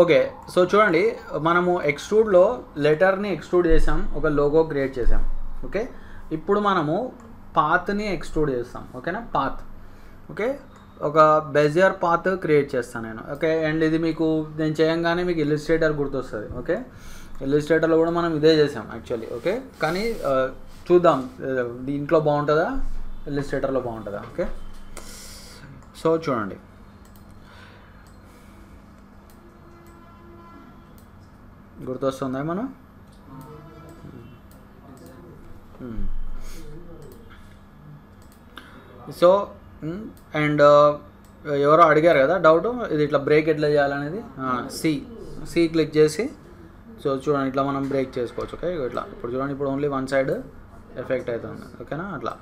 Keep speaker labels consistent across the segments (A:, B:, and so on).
A: Okay. So చూడండి మనము ఎక్స్‌ట్రూడ్‌లో లెటర్‌ని ఎక్స్‌ట్రూడ్ చేసాం. ఒక లోగో క్రియేట్ చేసాం. ఓకే. ఇప్పుడు మనము పాత్‌ని ఎక్స్‌ట్రూడ్ చేస్తాం. ఓకేనా? పాత్. ఓకే. ఒక బెజియర్ పాత్ క్రియేట్ చేస్తాను నేను. ఓకే. అండ్ ఇది మీకు నేను చేయంగానే మీకు ఇల్లుస్ట్రేటర్ గుర్తొస్తది. ఓకే. ఇల్లుస్ట్రేటర్‌లో కూడా మనం ఇదే చేసాం యాక్చువల్లీ. ఓకే. కానీ చూద్దాం దీంట్లో బాగుంటుందా? ఇల్లుస్ట్రేటర్‌లో బాగుంటుందా? ఓకే. సో చూడండి. గుర్తొస్తుందా మనం? సో అండ్ ఎవరో అడిగారు కదా డౌట్ ఇది ఇట్లా బ్రేక్ ఎట్లా చేయాలనేది. సి క్లిక్ చేసి సో చూడండి ఇట్లా మనం బ్రేక్ చేసుకోవచ్చు. ఓకే. ఇట్లా ఇప్పుడు చూడండి ఇప్పుడు ఓన్లీ వన్ సైడ్ ఎఫెక్ట్ అవుతుంది. ఓకేనా? అట్లా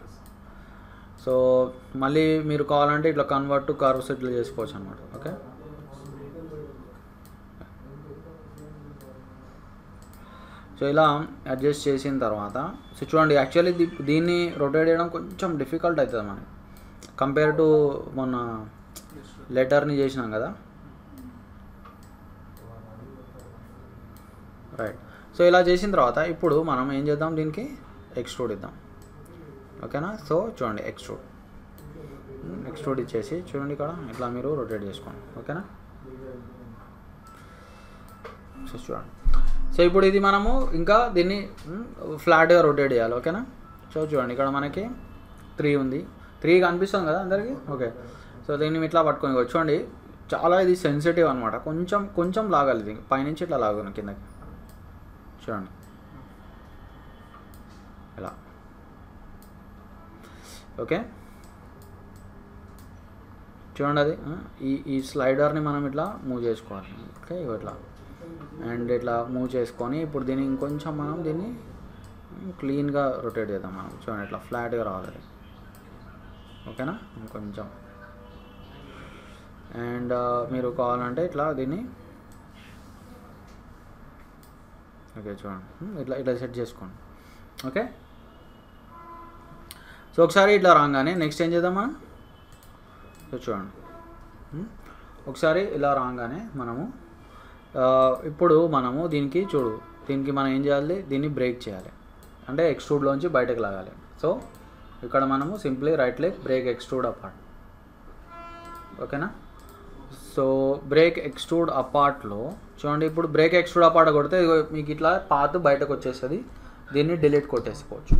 A: సో మళ్ళీ మీరు కావాలంటే ఇట్లా కన్వర్ట్ టు కర్వ్స్ ఇట్లా చేసుకోవచ్చు అనమాట. ఓకే. సో ఇలా అడ్జస్ట్ చేసిన తర్వాత సో చూడండి యాక్చువల్లీ దీన్ని రొటేట్ చేయడం కొంచెం డిఫికల్ట్ అవుతుంది మనకి కంపేర్ టు మొన్న లెటర్ని చేసినాం కదా. రైట్. సో ఇలా చేసిన తర్వాత ఇప్పుడు మనం ఏం చేద్దాం, దీనికి ఎక్స్ట్రూడ్ ఇద్దాం. ఓకేనా? సో చూడండి ఎక్స్ట్రూడ్ ఇచ్చేసి చూడండి ఇక్కడ ఇట్లా మీరు రొటేట్ చేసుకోండి. ఓకేనా? సో చూడండి. సో ఇప్పుడు ఇది మనము ఇంకా దీన్ని ఫ్లాట్గా రొటేట్ చేయాలి. ఓకేనా? సో చూడండి ఇక్కడ మనకి 3 ఉంది. 3 కనిపిస్తుంది కదా అందరికీ. ఓకే. సో దీన్ని ఇట్లా పట్టుకొని చూడండి చాలా ఇది సెన్సిటివ్ అనమాట. కొంచెం లాగాలి ఇది పైనుంచి ఇట్లా లాగాను కిందకి. చూడండి ఇలా. ఓకే. చూడండి అది ఈ స్లైడర్ని మనం ఇట్లా మూవ్ చేసుకోవాలి. ఓకే. ఇట్లా అండ్ ఇట్లా మూవ్ చేసుకొని ఇప్పుడు దీన్ని ఇంకొంచెం మనం దీన్ని క్లీన్గా రొటేట్ చేద్దాం మనం. చూడండి ఇట్లా ఫ్లాట్గా రావాలి. ఓకేనా? ఇంకొంచెం అండ్ మీరు కావాలంటే ఇట్లా దీన్ని ఓకే చూడండి ఇట్లా సెట్ చేసుకోండి. ఓకే. సో ఒకసారి ఇట్లా రాగానే నెక్స్ట్ ఏం చేద్దాం మనం. సో చూడండి ఒకసారి ఇలా రాగానే మనము ఇప్పుడు మనము దీనికి మనం ఏం చేయాలి, దీన్ని బ్రేక్ చేయాలి అంటే ఎక్స్ట్రూడ్లోంచి బయటకు లాగాలి. సో ఇక్కడ మనము simply right click break extrude apart. ఓకేనా? సో బ్రేక్ ఎక్స్ట్రూడ్ అపార్ట్లో చూడండి ఇప్పుడు బ్రేక్ ఎక్స్ట్రూడ్ అపార్ట్ కొడితే మీకు ఇట్లా పాత్ బయటకు వచ్చేస్తుంది. దీన్ని డిలీట్ కొట్టేసుకోవచ్చు.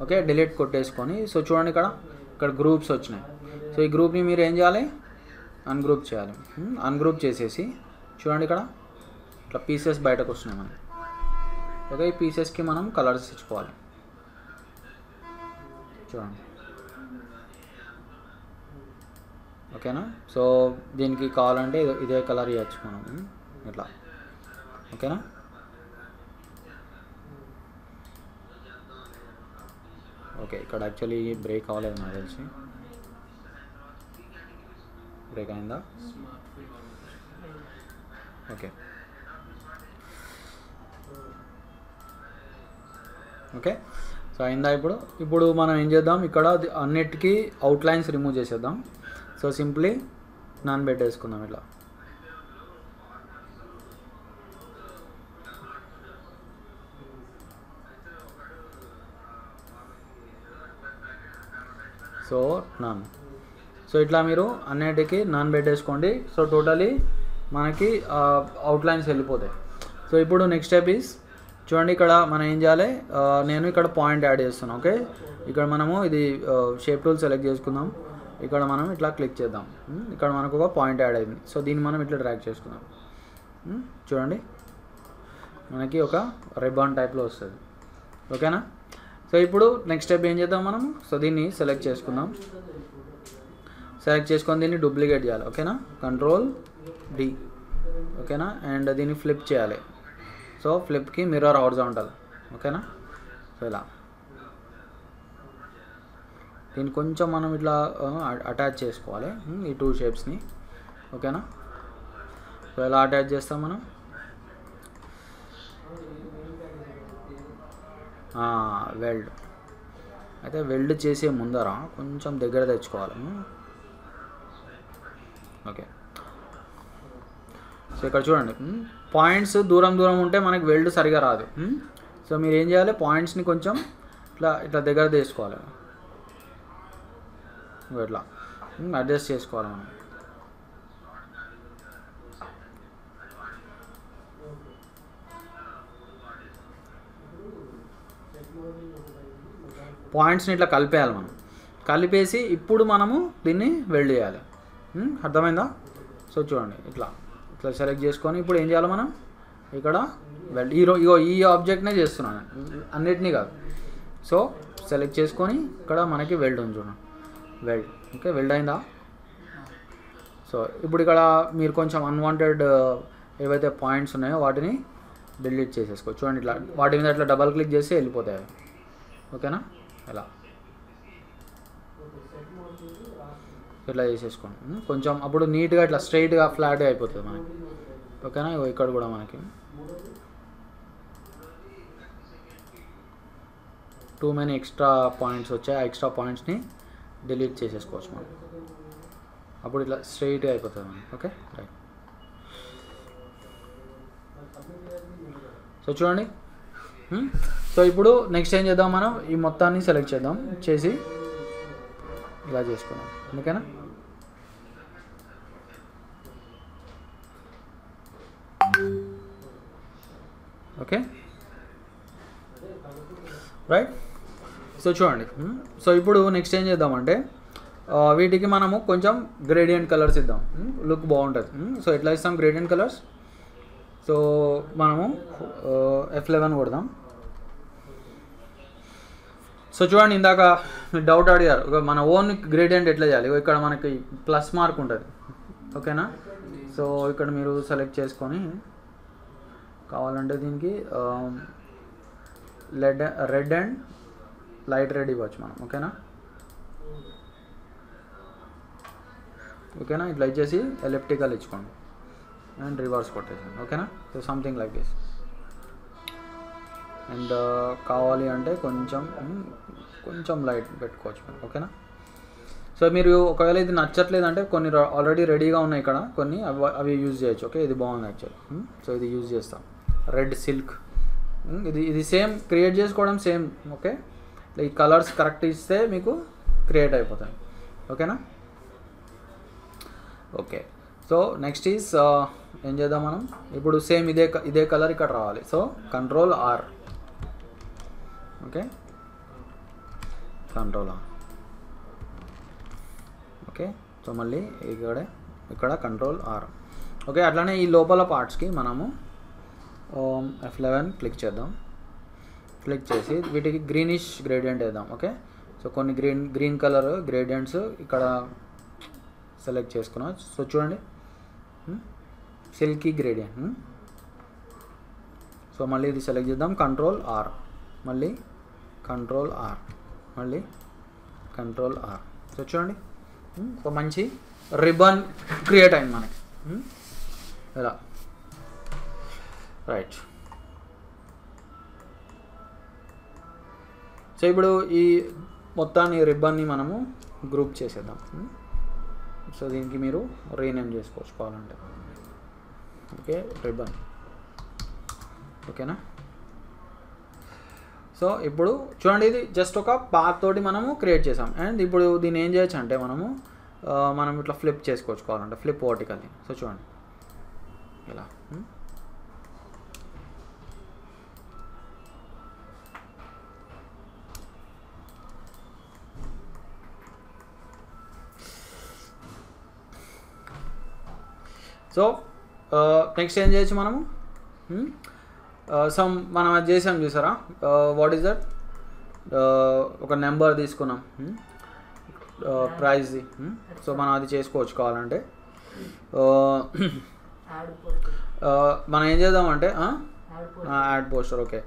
A: ఓకే. డిలీట్ కొట్టేసుకొని సో చూడండి ఇక్కడ గ్రూప్స్ వచ్చినాయి. సో ఈ గ్రూప్ని మీరు ఏం చేయాలి, అన్గ్రూప్ చేయాలి. అన్గ్రూప్ చేసేసి చూడండి ఇక్కడ ఇట్లా పీసెస్ బయటకు వస్తున్నాయి మనకి. ఓకే. ఈ పీసెస్కి మనం కలర్స్ ఇచ్చుకోవాలి. చూడండి. ఓకేనా? సో దీనికి కావాలంటే ఇదే కలర్ ఇవ్వచ్చు మనం ఇట్లా. ఓకేనా? ఓకే. ఇక్కడ యాక్చువల్లీ బ్రేక్ అవ్వలేదు నాకు తెలిసి. బ్రేక్ అయిందా? ఓకే. ఓకే. సో అయిందా? ఇప్పుడు మనం ఏం చేద్దాం, ఇక్కడ అన్నిటికీ అవుట్లైన్స్ రిమూవ్ చేసేద్దాం. సో సింప్లీ నన్ పెట్టేసుకుందాం ఇట్లా. So none. సో ఇట్లా మీరు అన్నిటికీ నన్ పెట్టేసుకోండి. సో టోటలీ మనకి అవుట్లైన్స్ వెళ్ళిపోతాయి. సో ఇప్పుడు నెక్స్ట్ స్టెప్ ఈజ్ చూడండి ఇక్కడ మనం ఏం చేయాలి, నేను ఇక్కడ పాయింట్ యాడ్ చేస్తున్నాను. ఓకే. ఇక్కడ మనము ఇది షేప్ టూల్ సెలెక్ట్ చేసుకుందాం. ఇక్కడ మనం ఇట్లా క్లిక్ చేద్దాం. ఇక్కడ మనకు ఒక పాయింట్ యాడ్ అయింది. సో దీన్ని మనం ఇట్లా డ్రాగ్ చేసుకుందాం. చూడండి మనకి ఒక రిబ్బన్ టైప్లో వస్తుంది. ఓకేనా? సో ఇప్పుడు నెక్స్ట్ స్టెప్ ఏం చేద్దాం మనము. సో దీన్ని సెలెక్ట్ చేసుకుందాం. సెలెక్ట్ చేసుకొని దీన్ని డూప్లికేట్ చేయాలి. ఓకేనా? Ctrl+D. ఓకేనా? అండ్ దీన్ని ఫ్లిప్ చేయాలి. సో ఫ్లిప్కి మిర్రర్ హారిజాంటల్. ఓకేనా? సో ఇలా దీన్ని కొంచెం మనం ఇట్లా అటాచ్ చేసుకోవాలి ఈ 2 షేప్స్ని. ఓకేనా? సో ఎలా అటాచ్ చేస్తాం మనం, వెల్డ్ అయితే వెల్డ్ చేసే ముందర కొంచెం దగ్గర తెచ్చుకోవాలి. ఓకే. సో ఇక్కడ చూడండి, పాయింట్స్ దూరం దూరం ఉంటే మనకి వెల్డ్ సరిగా రాదు. సో మీరు ఏం చేయాలి, పాయింట్స్ని కొంచెం ఇట్లా ఇట్లా దగ్గర తీసుకోవాలి, ఇట్లా అడ్జస్ట్ చేసుకోవాలి మనం. పాయింట్స్ని ఇట్లా కలిపేయాలి మనం. కలిపేసి ఇప్పుడు మనము దీన్ని వెల్డ్ చేయాలి. అర్థమైందా? సో చూడండి, ఇట్లా ఇట్లా సెలెక్ట్ చేసుకొని ఇప్పుడు ఏం చేయాలి మనం, ఇక్కడ వెల్డ్ ఈ ఆబ్జెక్ట్నే చేస్తున్నాను, అన్నిటినీ కాదు. సో సెలెక్ట్ చేసుకొని ఇక్కడ మనకి వెల్డ్ ఉంది చూడండి, వెల్డ్. ఓకే, వెల్డ్ అయిందా? సో ఇప్పుడు ఇక్కడ మీరు కొంచెం అన్వాంటెడ్ ఏవైతే పాయింట్స్ ఉన్నాయో వాటిని డిలీట్ చేసేసుకోవచ్చు. చూడండి, ఇట్లా వాటి మీద ఇట్లా డబల్ క్లిక్ చేసి వెళ్ళిపోతాయి. ఓకేనా? ఇలా ఇట్లా చేసేసుకోండి కొంచెం, అప్పుడు నీట్గా ఇట్లా స్ట్రైట్గా ఫ్లాట్గా అయిపోతుంది మనకి. ఓకేనా? ఇక్కడ కూడా మనకి టూ మెనీ ఎక్స్ట్రా పాయింట్స్ వచ్చాయి, ఆ ఎక్స్ట్రా పాయింట్స్ని డిలీట్ చేసేసుకోవచ్చు మనం, అప్పుడు ఇట్లా స్ట్రైట్గా అయిపోతుంది మనకి. Okay, right. సో చూడండి, సో ఇప్పుడు నెక్స్ట్ ఏం చేద్దాం, మనం ఈ మొత్తాన్ని సెలెక్ట్ చేద్దాం, చేసి ఇలా చేసుకుందాం. ఓకేనా? Okay, right. సో చూడండి, సో ఇప్పుడు నెక్స్ట్ ఏం చేద్దామంటే వీటికి మనము కొంచెం గ్రేడియంట్ కలర్స్ ఇద్దాం, లుక్ బాగుంటుంది. సో ఎట్లా ఇస్తాం గ్రేడియంట్ కలర్స్? సో మనము F11 కొడదాం. సో చూడండి, ఇందాక మీరు డౌట్ అడిగారు మన ఓన్ గ్రేడియంట్ ఎట్లా చేయాలి. ఇక్కడ మనకి ప్లస్ మార్క్ ఉంటుంది. ఓకేనా? సో ఇక్కడ మీరు సెలెక్ట్ చేసుకొని కావాలంటే దీనికి రెడ్ అండ్ లైట్ రెడ్ ఇవ్వచ్చు మనం. ఓకేనా? ఓకేనా? ఇట్లా ఇచ్చేసి ఎలిప్టికల్ ఇచ్చుకోండి అండ్ రివర్స్ కొట్టేసాను. ఓకేనా? So something like this. And కావాలి అంటే కొంచెం లైట్ పెట్టుకోవచ్చు. ఓకేనా? సో మీరు ఒకవేళ ఇది నచ్చట్లేదంటే కొన్ని ఆల్రెడీ రెడీగా ఉన్నాయి ఇక్కడ, కొన్ని అవి యూజ్ చేయొచ్చు. ఓకే, ఇది బాగుంది యాక్చువల్. సో ఇది యూజ్ చేస్తాం, రెడ్ సిల్క్. ఇది సేమ్ క్రియేట్ చేసుకోవడం సేమ్. ఓకే, ఈ కలర్స్ కరెక్ట్ ఇస్తే మీకు క్రియేట్ అయిపోతాయి. ఓకేనా? ఓకే, సో నెక్స్ట్ ఈజ్ ఏం చేద్దాం మనం, ఇప్పుడు సేమ్ ఇదే కలర్ ఇక్కడ రావాలి. So Ctrl R. Okay, Ctrl R. Okay, so మళ్ళీ ఇక్కడ Ctrl R. ఓకే, అట్లానే ఈ లోపల పార్ట్స్కి మనము F11 క్లిక్ చేద్దాం. క్లిక్ చేసి వీటికి గ్రీనిష్ గ్రేడియంట్ వేద్దాం. ఓకే, సో కొన్ని గ్రీన్ కలర్ గ్రేడియంట్స్ ఇక్కడ సెలెక్ట్ చేసుకున్నాం. సో చూడండి, సిల్కీ గ్రేడియంట్. సో మళ్ళీ ఇది సెలెక్ట్ చేద్దాం, Ctrl R, మళ్ళీ Ctrl R, మళ్ళీ Ctrl R. సో చూడండి, సో మంచి రిబన్ క్రియేట్ అయింది మనకి. ఇలా రైట్. సో ఇప్పుడు ఈ మొత్తాన్ని రిబ్బన్ని మనము గ్రూప్ చేసేద్దాం. సో దీనికి మీరు రీనేమ్ చేసుకోవచ్చు కావాలంటే. Okay, ribbon. ఓకేనా? సో ఇప్పుడు చూడండి, ఇది జస్ట్ ఒక పాత్ తోటి మనము క్రియేట్ చేసాం. అండ్ ఇప్పుడు దీన్ని ఏం చేయొచ్చు అంటే మనం ఇట్లా ఫ్లిప్ చేసుకోవచ్చు కావాలంటే, ఫ్లిప్ వర్టికల్ని. సో చూడండి ఇలా. సో నెక్స్ట్ ఏం చేయొచ్చు మనము, మనం అది చేసాం చూసారా, వాట్ ఈస్ దట్, ఒక నెంబర్ తీసుకున్నాం ప్రైజ్ది. సో మనం అది చేసుకోవచ్చు కావాలంటే. మనం ఏం చేద్దామంటే add poster. Okay,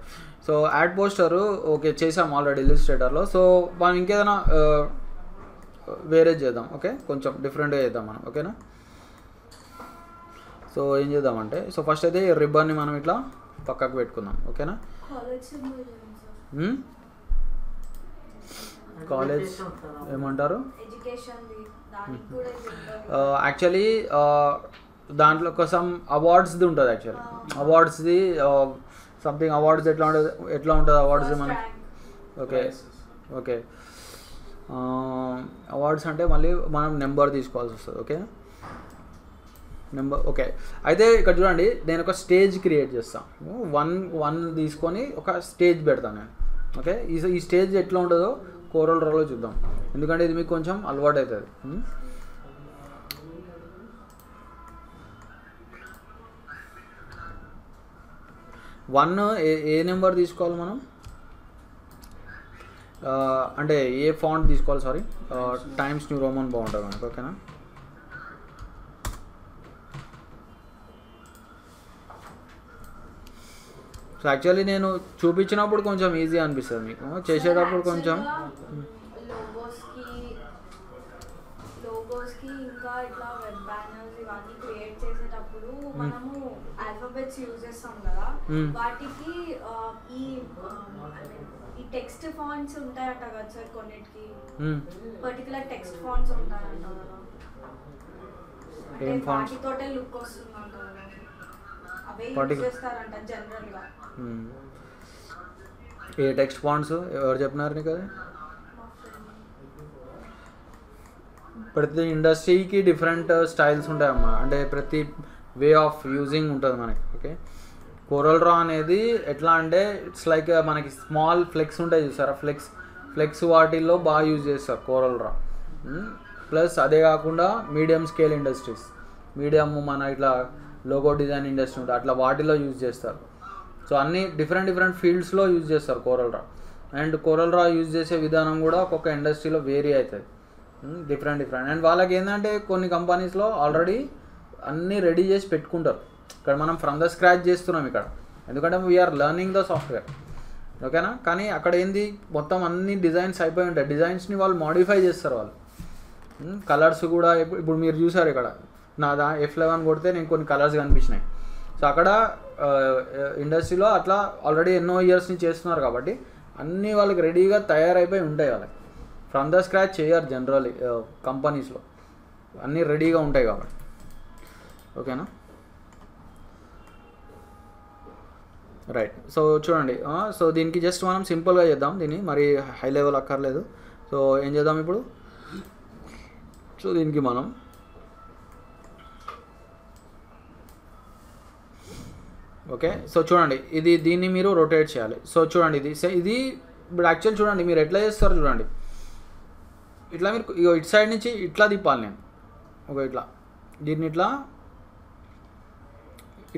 A: so add poster okay చేసాం ఆల్రెడీ ఇల్లుస్ట్రేటర్లో. సో మనం ఇంకేదైనా వేరే చేద్దాం. ఓకే, కొంచెం డిఫరెంట్గా చేద్దాం మనం. ఓకేనా? సో ఏం చేద్దామంటే, సో ఫస్ట్ అయితే రిబ్బన్ని మనం ఇట్లా పక్కకు పెట్టుకుందాం. ఓకేనా? కాలేజ్ ఏమంటారు, యాక్చువల్లీ దాంట్లో కోసం అవార్డ్స్ది ఉంటుంది యాక్చువల్లీ. అవార్డ్స్ది సంథింగ్ అవార్డ్స్ ఎట్లా ఉంటుంది అవార్డ్స్ది మనకి. ఓకే ఓకే అవార్డ్స్ అంటే మళ్ళీ మనం నెంబర్ తీసుకోవాల్సి వస్తుంది. Okay number. ఓకే అయితే ఇక్కడ చూడండి, నేను ఒక స్టేజ్ క్రియేట్ చేస్తాను. వన్ తీసుకొని ఒక స్టేజ్ పెడతాను నేను. ఓకే ఈ స్టేజ్ ఎట్లా ఉంటుందో కోరల్ డ్రాలో చూద్దాం, ఎందుకంటే ఇది మీకు కొంచెం అలవాటు అవుతుంది. 1 ఏ నెంబర్ తీసుకోవాలి మనం, అంటే ఏ ఫాంట్ తీసుకోవాలి, సారీ టైమ్స్ న్యూ రోమన్ బాగుంటుంది మనకు. ఓకేనా సో యాక్చువల్లీ నేను చూపించినప్పుడు కొంచెం ఈజీ అనిపిస్తుంది, మీకు చేసేటప్పుడు కొంచెం
B: లోగోస్కి ఇంకా ఇట్లా వెబ్ బ్యానర్స్ ఇవన్నీ క్రియేట్ చేసేటప్పుడు మనము ఆల్ఫాబెట్స్ యూజ్ చేస్తాం కదా, వాటికి ఈ టెక్స్ట్ ఫాంట్స్ ఉంటాయట కదా సార్, కొన్నిటికి పర్టికులర్ టెక్స్ట్ ఫాంట్స్ ఉంటాయంట కదా, అంటే వాటితోటే లుక్ వస్తుందంట కదా, అవే యూజ్ చేస్తారంట జనరల్గా.
A: ఏ టెక్స్ట్ ఫాంట్స్ ఎవరు చెప్పినారు నీకు? అది ప్రతి ఇండస్ట్రీకి డిఫరెంట్ స్టైల్స్ ఉంటాయమ్మా, అంటే ప్రతి వే ఆఫ్ యూజింగ్ ఉంటుంది మనకి. ఓకే కోరల్ డ్రా అనేది ఎట్లా అంటే ఇట్స్ లైక్ మనకి స్మాల్ ఫ్లెక్స్ ఉంటాయి చూసారా, ఫ్లెక్స్ వాటిల్లో బాగా యూజ్ చేస్తారు కోరల్ డ్రా. ప్లస్ అదే కాకుండా మీడియం స్కేల్ ఇండస్ట్రీస్, మన ఇట్లా లోగో డిజైన్ ఇండస్ట్రీ ఉంటుంది, అట్లా వాటిలో యూజ్ చేస్తారు. సో అన్ని డిఫరెంట్ ఫీల్డ్స్లో యూజ్ చేస్తారు coral draw. And coral draw use చేసే విధానం కూడా ఒక్కొక్క ఇండస్ట్రీలో వేరీ అవుతుంది, డిఫరెంట్. అండ్ వాళ్ళకి ఏంటంటే కొన్ని కంపెనీస్లో ఆల్రెడీ అన్నీ రెడీ చేసి పెట్టుకుంటారు. ఇక్కడ మనం ఫ్రమ్ ద స్క్రాచ్ చేస్తున్నాం ఇక్కడ, ఎందుకంటే వీఆర్ లెర్నింగ్ ద సాఫ్ట్వేర్. ఓకేనా, కానీ అక్కడ ఏంది మొత్తం అన్ని డిజైన్స్ అయిపోయి ఉంటాయి, డిజైన్స్ని వాళ్ళు మాడిఫై చేస్తారు వాళ్ళు. కలర్స్ కూడా ఇప్పుడు మీరు చూసారు ఇక్కడ నాదా F11 కొడితే నేను కొన్ని కలర్స్ కనిపించినాయి. సో అక్కడ ఇండస్ట్రీలో అట్లా ఆల్రెడీ ఎన్నో ఇయర్స్ నుంచి చేస్తున్నారు కాబట్టి అన్నీ వాళ్ళకి రెడీగా తయారైపోయి ఉంటాయి. వాళ్ళకి ఫ్రమ్ ద స్క్రాచ్ చేయరు జనరల్లీ కంపెనీస్లో, అన్నీ రెడీగా ఉంటాయి కాబట్టి. ఓకేనా రైట్. సో చూడండి, సో దీనికి జస్ట్ మనం సింపుల్గా చేద్దాం, దీన్ని మరి హై లెవెల్ అక్కర్లేదు. సో ఏం చేద్దాం ఇప్పుడు, సో దీనికి మనం ఓకే సో చూడండి దీన్ని మీరు రొటేట్ చేయాలి. సో చూడండి ఇది ఇప్పుడు యాక్చువల్ చూడండి మీరు ఎట్లా చేస్తారు చూడండి, ఇట్లా మీరు ఇటు సైడ్ నుంచి ఇట్లా తిప్పాలి నేను. ఓకే ఇట్లా దీన్ని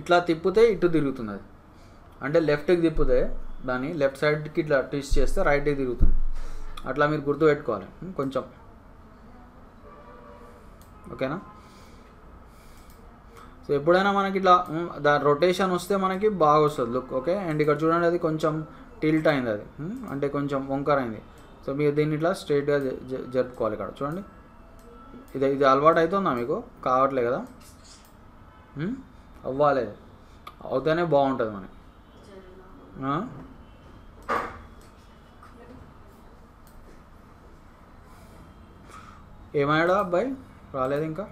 A: ఇట్లా తిప్పితే ఇటు తిరుగుతుంది, అది అంటే లెఫ్ట్కి తిప్పితే దాన్ని లెఫ్ట్ సైడ్కి ఇట్లా ట్విస్ట్ చేస్తే రైట్కి తిరుగుతుంది. అట్లా మీరు గుర్తుపెట్టుకోవాలి కొంచెం. ఓకేనా, సో ఎప్పుడైనా మనకి ఇట్లా దాని రొటేషన్ వస్తే మనకి బాగా వస్తుంది లుక్. ఓకే అండ్ ఇక్కడ చూడండి అది కొంచెం టిల్ట్ అయింది, అది అంటే కొంచెం వంకర అయింది. సో మీరు దీన్ని ఇట్లా స్ట్రైట్గా జరుపుకోవాలి. ఇక్కడ చూడండి ఇది అలవాటు అవుతుందా మీకు, కావట్లే కదా, అవ్వాలి, అవుతేనే బాగుంటుంది మనకి. ఏమయ్యాడా అబ్బాయి, రాలేదు ఇంకా?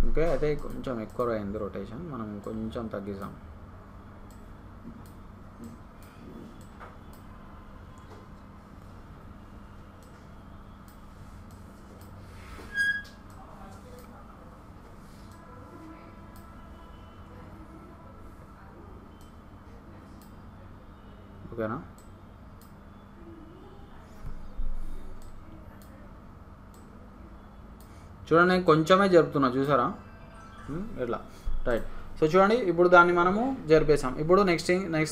A: ఓకే అయితే కొంచెం ఎక్కువ అయింది రొటేషన్, మనం కొంచెం తగ్గిస్తాం. ఓకేనా, చూడండి నేను కొంచెమే జరుపుతున్నా చూసారా ఇట్లా రైట్. సో చూడండి ఇప్పుడు దాన్ని మనము జరిపేసాం. ఇప్పుడు next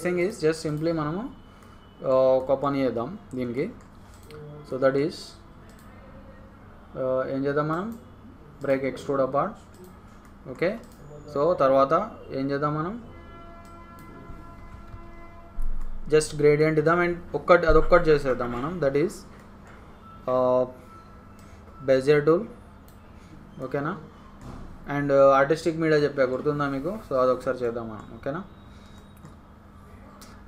A: thing is just simply మనము ఒక పని చేద్దాం దీనికి. సో దట్ ఈస్ ఏం చేద్దాం మనం, break extrude apart. Okay so తర్వాత ఏం చేద్దాం మనం, జస్ట్ గ్రేడియంట్ ఇద్దాం అండ్ అదొక్కటి చేసేద్దాం మనం, దట్ ఈస్ బెజియర్ టూల్. ఓకేనా, అండ్ ఆర్టిస్టిక్ మీడియా చెప్పా గుర్తుందా మీకు, సో అదొకసారి చేద్దాం మనం. ఓకేనా,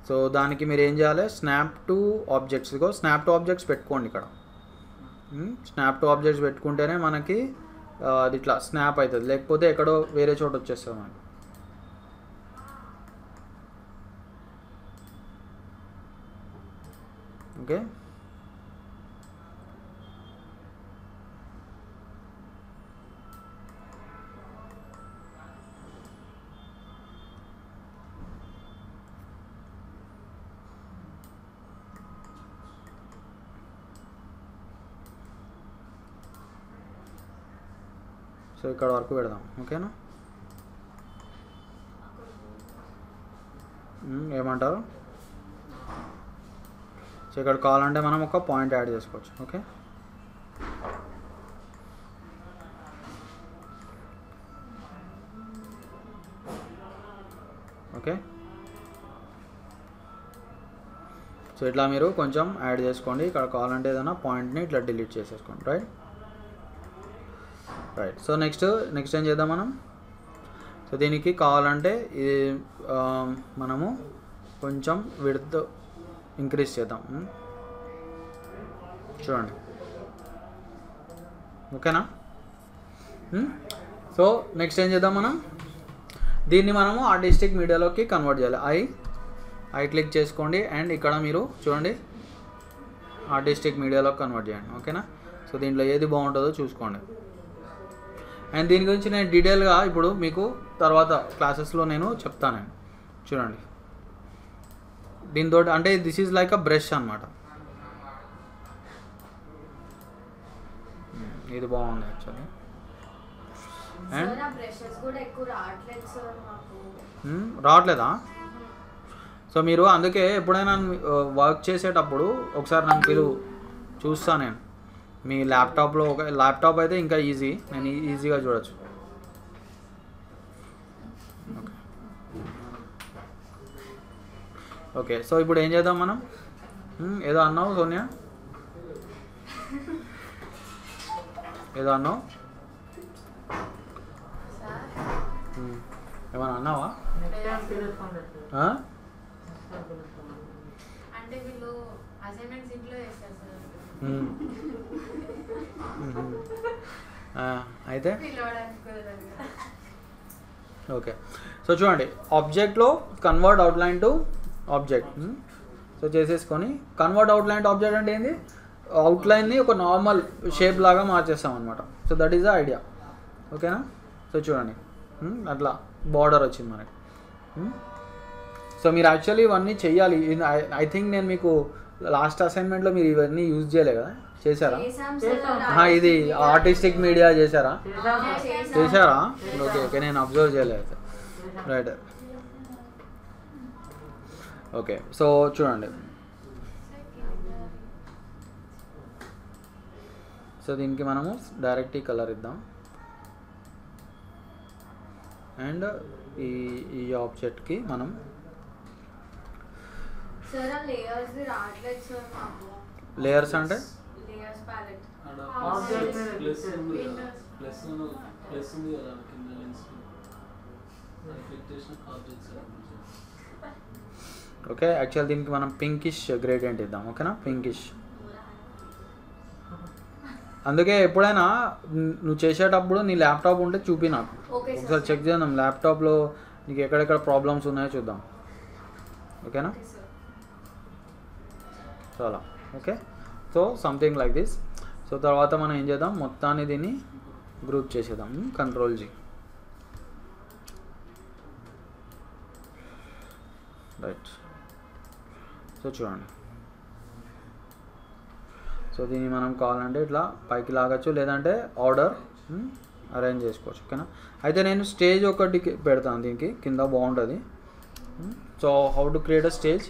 A: సో దానికి మీరు ఏం చేయాలి, స్నాప్ టు ఆబ్జెక్ట్స్ పెట్టుకోండి ఇక్కడ. స్నాప్ టు ఆబ్జెక్ట్స్ పెట్టుకుంటేనే మనకి అది ఇట్లా స్నాప్ అవుతుంది, లేకపోతే ఎక్కడో వేరే చోట వచ్చేస్తుంది మనకి. ఓకే, సో ఇక్కడ వరకు పెడదాం. ఓకేనా, ఏమంటారు? సో ఇక్కడ కావాలంటే మనం ఒక పాయింట్ యాడ్ చేసుకోవచ్చు. Okay, okay. సో ఇట్లా మీరు కొంచెం యాడ్ చేసుకోండి. ఇక్కడ కావాలంటే ఏదైనా పాయింట్ని ఇట్లా డిలీట్ చేసేసుకోండి. రైట్. సో నెక్స్ట్ ఏం చేద్దాం మనం? సో దీనికి కావాలంటే ఇది మనము కొంచెం విడ్త్ ఇంక్రీజ్ చేద్దాం. చూడండి, ఓకేనా? సో నెక్స్ట్ ఏం చేద్దాం మనం? దీన్ని మనము ఆర్టిస్టిక్ మీడియాలోకి కన్వర్ట్ చేయాలి. ఐ క్లిక్ చేసుకోండి అండ్ ఇక్కడ మీరు చూడండి ఆర్టిస్టిక్ మీడియాలోకి కన్వర్ట్ చేయండి. ఓకేనా? సో దీంట్లో ఏది బాగుంటుందో చూసుకోండి. అండ్ దీని గురించి నేను డీటెయిల్గా ఇప్పుడు మీకు తర్వాత క్లాసెస్లో నేను చెప్తాను. చూడండి, దీంతో అంటే this is like a brush అనమాట. ఇది బాగుంది యాక్చువల్లీ. అండ్ రావట్లేదా? సో మీరు అందుకే ఎప్పుడైనా వర్క్ చేసేటప్పుడు ఒకసారి నన్ను పిలువు, చూస్తా నేను. మీ ల్యాప్టాప్లో ఒక ల్యాప్టాప్ అయితే ఇంకా ఈజీ, నేను ఈజీగా చూడొచ్చు. Okay, okay. సో ఇప్పుడు ఏం చేద్దాం మనం? ఏదో అన్నావు సోనియా, ఏదో అన్నావు, ఏమన్నా అన్నావా?
C: అంటే వీళ్ళు అసైన్మెంట్స్ ఇంట్లో చేస్తారు సార్.
A: అయితే ఓకే. సో చూడండి, ఆబ్జెక్ట్లో convert outline to object. So చేసేసుకొని కన్వర్ట్ అవుట్లైన్ టు ఆబ్జెక్ట్ అంటే ఏంది? అవుట్లైన్ని ఒక నార్మల్ షేప్ లాగా మార్చేస్తాం అనమాట. So that is the idea. ఓకేనా? సో చూడండి, అట్లా బార్డర్ వచ్చింది మనకి. సో మీరు యాక్చువల్లీ ఇవన్నీ చెయ్యాలి. ఐ థింక్ నేను మీకు లాస్ట్ అసైన్మెంట్లో మీరు ఇవన్నీ యూజ్ చేయలే కదా? చేశారా? ఇది ఆర్టిస్టిక్ మీడియా చేశారా? Okay, okay. నేను అబ్జర్వ్ చేయలేదు. రైట్. ఓకే. సో చూడండి, సో దీనికి మనము డైరెక్ట్ ఈ కలర్ ఇద్దాం. అండ్ ఈ ఆబ్జెక్ట్కి మనం లేయర్స్ అంటే ఓకే. యాక్చువల్ దీనికి మనం పింకిష్ గ్రేడియంట్ ఇద్దాం. ఓకేనా? పింకిష్. అందుకే ఎప్పుడైనా నువ్వు చేసేటప్పుడు నీ ల్యాప్టాప్ ఉంటే చూపి నాకు, ఒకసారి చెక్ చేద్దాం ల్యాప్టాప్లో నీకు ఎక్కడెక్కడ ప్రాబ్లమ్స్ ఉన్నాయో చూద్దాం. ఓకేనా? సో అలా. Okay. So something like this. So తర్వాత మనం ఏం చేద్దాం, మొత్తాన్ని దీన్ని గ్రూప్ చేసేద్దాం. Control G. రైట్. సో చూడండి, సో దీన్ని మనం కావాలంటే ఇట్లా పైకి లాగచ్చు, లేదంటే ఆర్డర్ అరేంజ్ చేసుకోవచ్చు. ఓకేనా? అయితే నేను స్టేజ్ ఒకటి పెడతాను దీనికి కింద, బాగుంటుంది. So how to create a stage.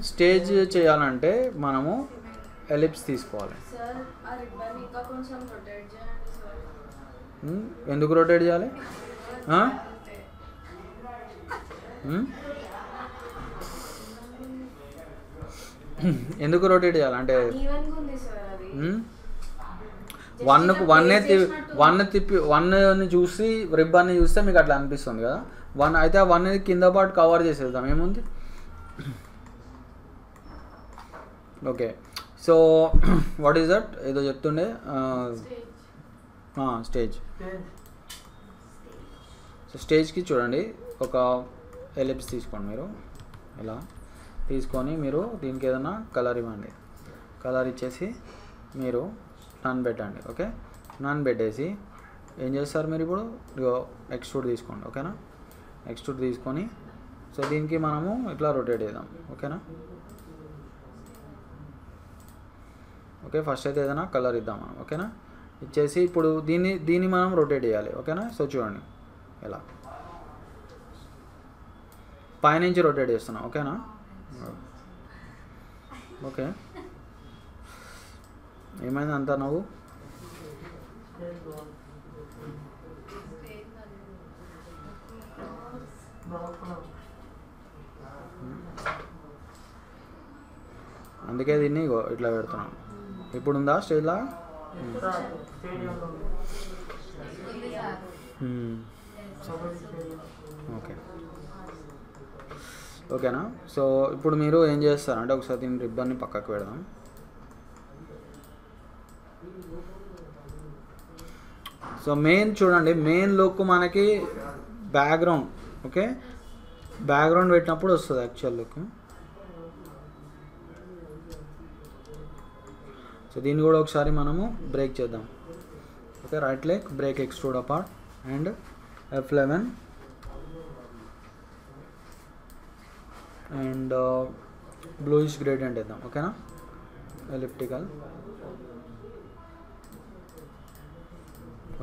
A: Stage చేయాలంటే మనము ఎలిప్స్ తీసుకోవాలి. ఎందుకు రొటేట్ చేయాలి? ఎందుకు రొటేట్ చేయాలంటే వన్ తిప్పి వన్ని చూసి రిబ్బన్ని చూస్తే మీకు అట్లా అనిపిస్తుంది కదా. అయితే ఆ వన్ కింద పాటు కవర్ చేసేద్దాం, ఏముంది. Okay. So what is that ఏదో చెప్తుండే స్టేజ్. సో స్టేజ్కి చూడండి ఒక ఎలిప్స్ తీసుకోండి మీరు, ఇలా తీసుకొని మీరు దీనికి ఏదైనా కలర్ ఇవ్వండి. కలర్ ఇచ్చేసి మీరు నన్ పెట్టండి. ఓకే, నన్ పెట్టేసి ఏం చేస్తారు మీరు ఇప్పుడు ఎక్స్ట్రూడ్ తీసుకోండి. ఓకేనా, ఎక్స్ట్రూడ్ తీసుకొని సో దీనికి మనము ఇట్లా రొటేట్ చేద్దాం. ఓకేనా, ఓకే ఫస్ట్ అయితే ఏదైనా కలర్ ఇద్దాం మనం. ఓకేనా, ఇచ్చేసి ఇప్పుడు దీన్ని మనం రొటేట్ చేయాలి. ఓకేనా, సో చూడండి ఇలా పైనుంచి రొటేట్ చేస్తున్నాం. ఓకేనా, ఓకే ఏమైంది అంతా నువ్వు అందుకే దీన్ని ఇట్లా పెడుతున్నాను. ఇప్పుడు ఉందా స్టేజ్లా? ఓకే, ఓకేనా. సో ఇప్పుడు మీరు ఏం చేస్తారంటే ఒకసారి దీన్ని రిబ్బన్ని పక్కకు పెడదాం. సో మెయిన్ చూడండి, మెయిన్ లుక్ మనకి బ్యాక్గ్రౌండ్. ఓకే, బ్యాక్గ్రౌండ్ పెట్టినప్పుడు వస్తుంది యాక్చువల్ లుక్. సో దీన్ని కూడా ఒకసారి మనము బ్రేక్ చేద్దాం. Okay, right click, break extrude apart and F11 and bluish gradient ఇద్దాం. ఓకేనా, ఎలిప్టికల్.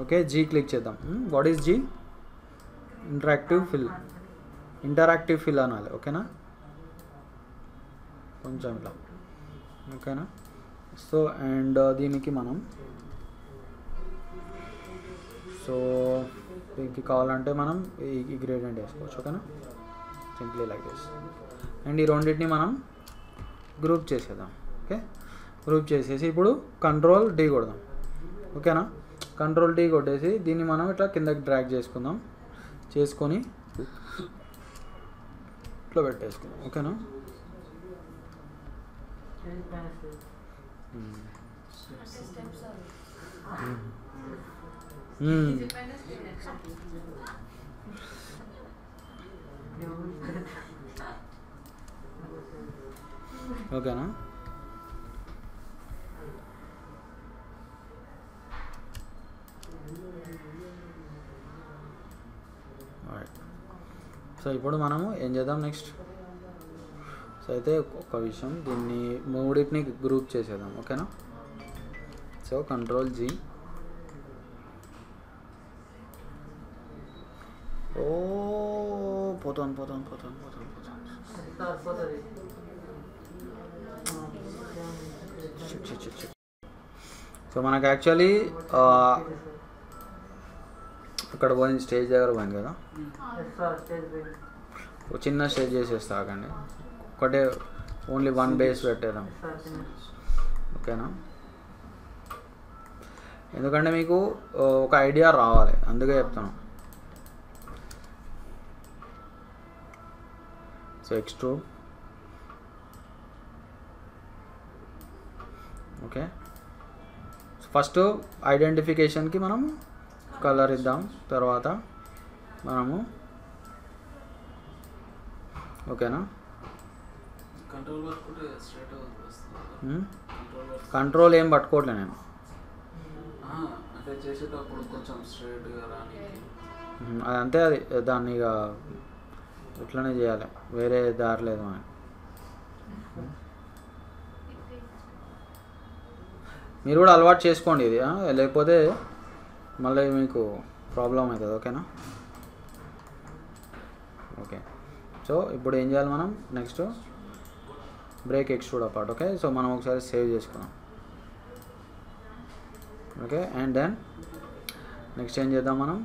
A: ఓకే, జీ క్లిక్ చేద్దాం. What is G? Interactive fill. Interactive fill అనాలి. ఓకేనా, కొంచెం ఇట్లా. ఓకేనా, సో అండ్ దీనికి మనం సో దీనికి కావాలంటే మనం ఈ గ్రేడియంట్ వేసుకోవచ్చు. ఓకేనా, సింప్లీ లైక్ దిస్. అండ్ ఈ రెండింటిని మనం గ్రూప్ చేసేద్దాం. ఓకే, గ్రూప్ చేసేసి ఇప్పుడు కంట్రోల్ డి కొడదాం. ఓకేనా, కంట్రోల్ డి కొట్టేసి దీన్ని మనం ఇట్లా కిందకి డ్రాగ్ చేసుకుందాం. చేసుకొని ఇట్లా పెట్టేసుకుందాం. ఓకేనా, ఓకేనా. సో ఇప్పుడు మనము ఏం చేద్దాం నెక్స్ట్. సో అయితే ఒక విషయం, దీన్ని మూడింటిని గ్రూప్ చేసేద్దాం. ఓకేనా, సో కంట్రోల్ జీ. ఓ పోతాను. సో మనకు యాక్చువల్లీ అక్కడ పోయింది, స్టేజ్ దగ్గర పోయింది కదా. చిన్న స్టేజ్ చేసేస్తా ఆగండి, ఒకటే ఓన్లీ వన్ బేస్ పెట్టేద్దాం. ఓకేనా, ఎందుకంటే మీకు ఒక ఐడియా రావాలి, అందుకే చెప్తాను. So extrude. ఓకే, ఫస్ట్ ఐడెంటిఫికేషన్కి మనం కలర్ ఇద్దాం, తర్వాత మనము ఓకేనా. కంట్రోల్ ఏం పట్టుకోవట్లే నేను, అదంతే. అది దాన్ని ఇక ఇట్లనే చేయాలి, వేరే దారి లేదు అని. మీరు కూడా అలవాటు చేసుకోండి ఇది, లేకపోతే మళ్ళీ మీకు ప్రాబ్లం అవుతుంది. ఓకేనా, ఓకే. సో ఇప్పుడు ఏం చేయాలి మనం next? Break extrude apart. Okay, so మనం ఒకసారి సేవ్ చేసుకుందాం. ఓకే, అండ్ దెన్ నెక్స్ట్ ఏం చేద్దాం మనం?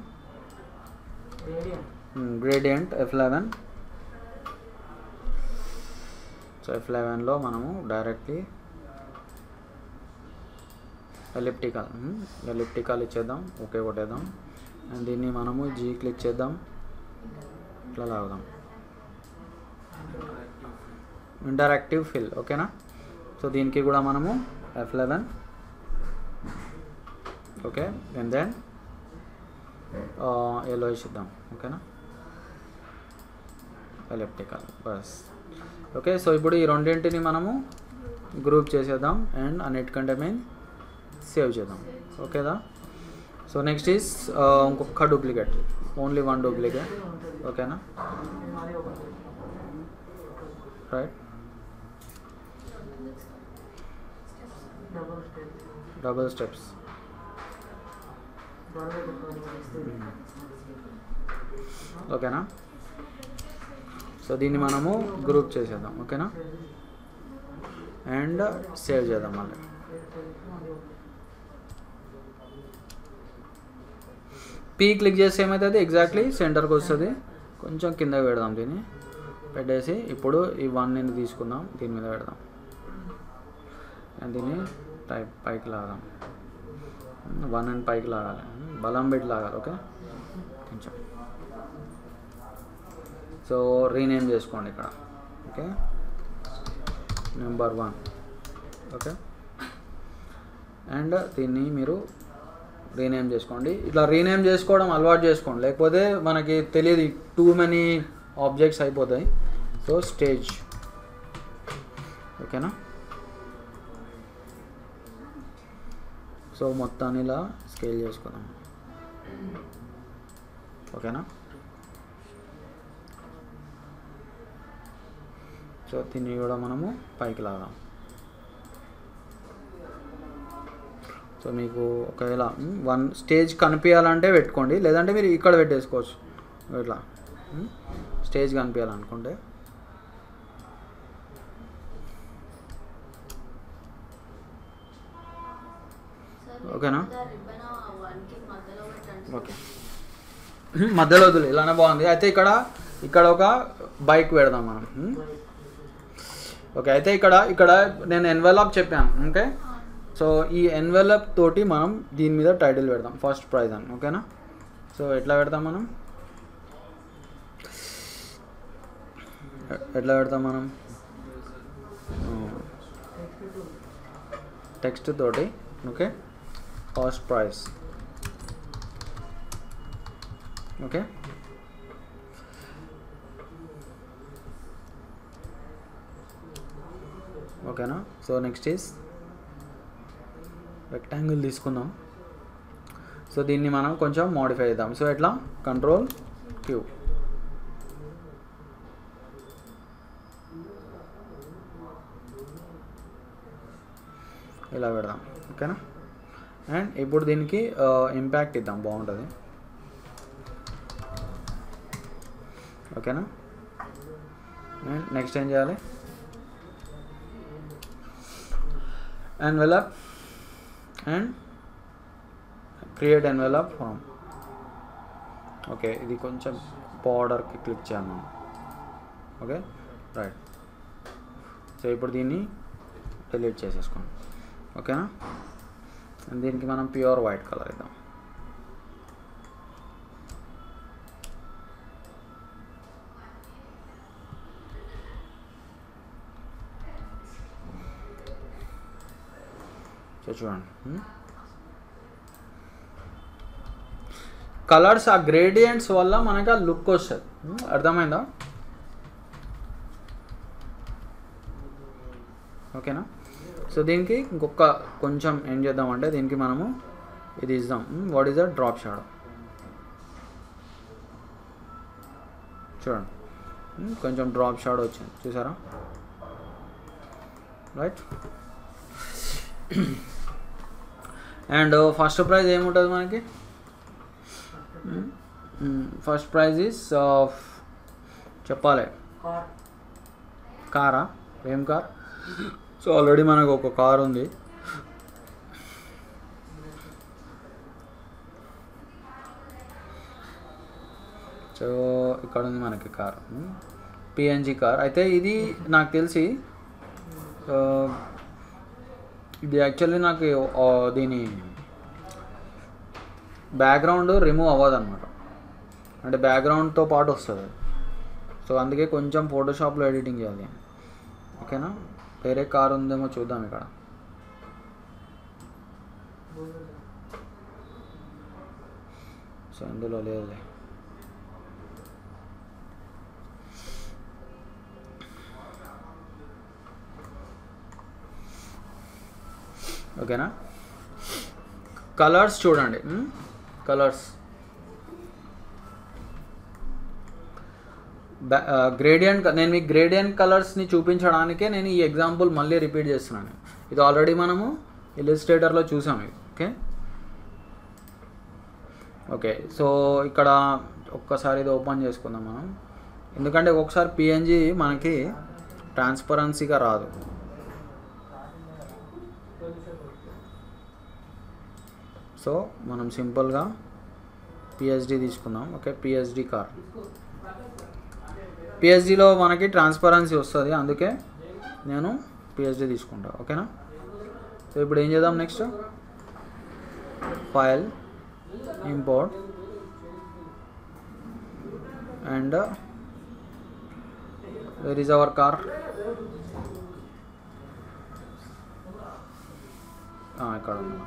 A: Gradient F11. సో F11లో మనము డైరెక్ట్లీ ఎలిప్టికల్ ఇచ్చేద్దాం. ఓకే కొట్టేద్దాం. అండ్ దీన్ని మనము జీ క్లిక్ చేద్దాం, ఇట్లా లాగుదాం. Interactive fill. ఓకేనా, సో దీనికి కూడా మనము F11 okay and then yellow ఇద్దాం ఓకేనా ఎలిప్టికల్ బస్ ఓకే. సో ఇప్పుడు ఈ రెండింటిని మనము గ్రూప్ చేసేద్దాం అండ్ అన్నిటికంటే మెయిన్ సేవ్ చేద్దాం ఓకేదా. సో నెక్స్ట్ ఈస్ ఇంకొక డూప్లికేట్, ఓన్లీ 1 డూప్లికేట్ ఓకేనా రైట్. డబుల్ స్టెప్స్ ఓకేనా. సో దీన్ని మనము గ్రూప్ చేసేద్దాం ఓకేనా అండ్ సేవ్ చేద్దాం మళ్ళీ. పీ క్లిక్ చేస్తే ఏమవుతుంది ఎగ్జాక్ట్లీ సెంటర్కి వస్తుంది. కొంచెం కింద పెడదాం, దీన్ని పెట్టేసి ఇప్పుడు ఈ 1ని తీసుకుందాం, దీని మీద పెడదాం అండ్ దీన్ని పైకి లాగాం. 1 అండ్ పైకి లాగాలి, బలం పెట్టి లాగాలి ఓకే కొంచెం. సో రీనేమ్ చేసుకోండి ఇక్కడ ఓకే నెంబర్ 1 ఓకే అండ్ దీన్ని మీరు రీనేమ్ చేసుకోండి. ఇట్లా రీనేమ్ చేసుకోవడం అలవాటు చేసుకోండి, లేకపోతే మనకి తెలియదు, టూ మెనీ ఆబ్జెక్ట్స్ అయిపోతాయి. సో స్టేజ్ ఓకేనా. సో మొత్తాన్ని ఇలా స్కేల్ చేసుకుందాం ఓకేనా. సో దీన్ని కూడా మనము పైకి లాగాం. సో మీకు ఒకవేళ 1 స్టేజ్ కనిపించాలంటే పెట్టుకోండి, లేదంటే మీరు ఇక్కడ పెట్టేసుకోవచ్చు ఇట్లా స్టేజ్ కనిపించాలనుకుంటే ఓకేనా. ఓకే మధ్యలో వదిలే ఇలానే బాగుంది. అయితే ఇక్కడ ఒక బైక్ పెడదాం మనం ఓకే. అయితే ఇక్కడ నేను ఎన్వెలప్ చెప్పాను ఓకే. సో ఈ ఎన్వెలప్ తోటి మనం దీని మీద టైటిల్ పెడదాం, ఫస్ట్ ప్రైజ్ అని ఓకేనా. సో ఎట్లా పెడతాం మనం, మనం టెక్స్ట్ తోటి ఓకే ఫస్ట్ ప్రైజ్ ఓకే. ఓకేనా. సో నెక్స్ట్ ఈస్ రెక్టాంగిల్ తీసుకుందాం. సో దీన్ని మనం కొంచెం మోడిఫై చేద్దాం. సో ఎట్లా Ctrl+Q ఇలా పెడదాం ఓకేనా. అండ్ ఇప్పుడు దీనికి ఇంపాక్ట్ ఇద్దాం, బాగుంటుంది ఓకేనా. అండ్ నెక్స్ట్ ఏం చేయాలి, envelope and create envelope form okay. ఇది కొంచెం బార్డర్కి క్లిక్ చేయాలి ఓకే రైట్. సో ఇప్పుడు దీన్ని డిలీట్ చేసేసుకోండి ఓకేనా. అండ్ దీనికి మనం ప్యూర్ వైట్ కలర్ ఇద్దాం. చూడండి కలర్స్ ఆ గ్రేడియంట్స్ వల్ల మనకి ఆ లుక్ వస్తుంది, అర్థమైందా ఓకేనా. సో దీనికి ఇంకొక కొంచెం ఏం చేద్దామంటే దీనికి మనము ఇది ఇద్దాం, what is the drop shadow చూడండి, కొంచెం డ్రాప్ షాడో వచ్చింది చూసారా రైట్. అండ్ ఫస్ట్ ప్రైజ్ ఏముంటుంది మనకి, ఫస్ట్ ప్రైజ్ ఈస్ చెప్పాలి కారా, ఏం కార్. సో ఆల్రెడీ మనకు ఒక కార్ ఉంది. సో ఇక్కడ ఉంది మనకి కార్, పిఎన్జి కార్. అయితే ఇది నాకు తెలిసి ఇది యాక్చువల్లీ నాకు దీని బ్యాక్గ్రౌండ్ రిమూవ్ అవ్వదు అనమాట, అంటే బ్యాక్గ్రౌండ్తో పాటు వస్తుంది. సో అందుకే కొంచెం ఫోటోషాప్లో ఎడిటింగ్ చేయాలి ఓకేనా. వేరే కార్ ఉందేమో చూద్దాం ఇక్కడ. సో ఇందులో లేదులే. ఓకేనా. కలర్స్ చూడండి. Colours gradient. నేను మీకు గ్రేడియంట్ కలర్స్ని చూపించడానికే నేను ఈ ఎగ్జాంపుల్ మళ్ళీ రిపీట్ చేస్తున్నాను. ఇది ఆల్రెడీ మనము ఇలిస్ట్రేటర్లో చూసాం ఇది. ఓకే సో ఇక్కడ ఒక్కసారి ఇది ఓపెన్ చేసుకుందాం మనం, ఎందుకంటే ఒక్కొక్కసారి పిఎన్జి మనకి ట్రాన్స్పరెన్సీగా రాదు. సో మనం సింపుల్గా పిఎస్డి తీసుకుందాం. Okay, PSD car. పిఎస్డిలో మనకి ట్రాన్స్పరెన్సీ వస్తుంది, అందుకే నేను పిఎస్డి తీసుకుంటా. ఓకేనా. సో ఇప్పుడు ఏం చేద్దాం, next file, import and where is our car. ఇక్కడ ఉంది.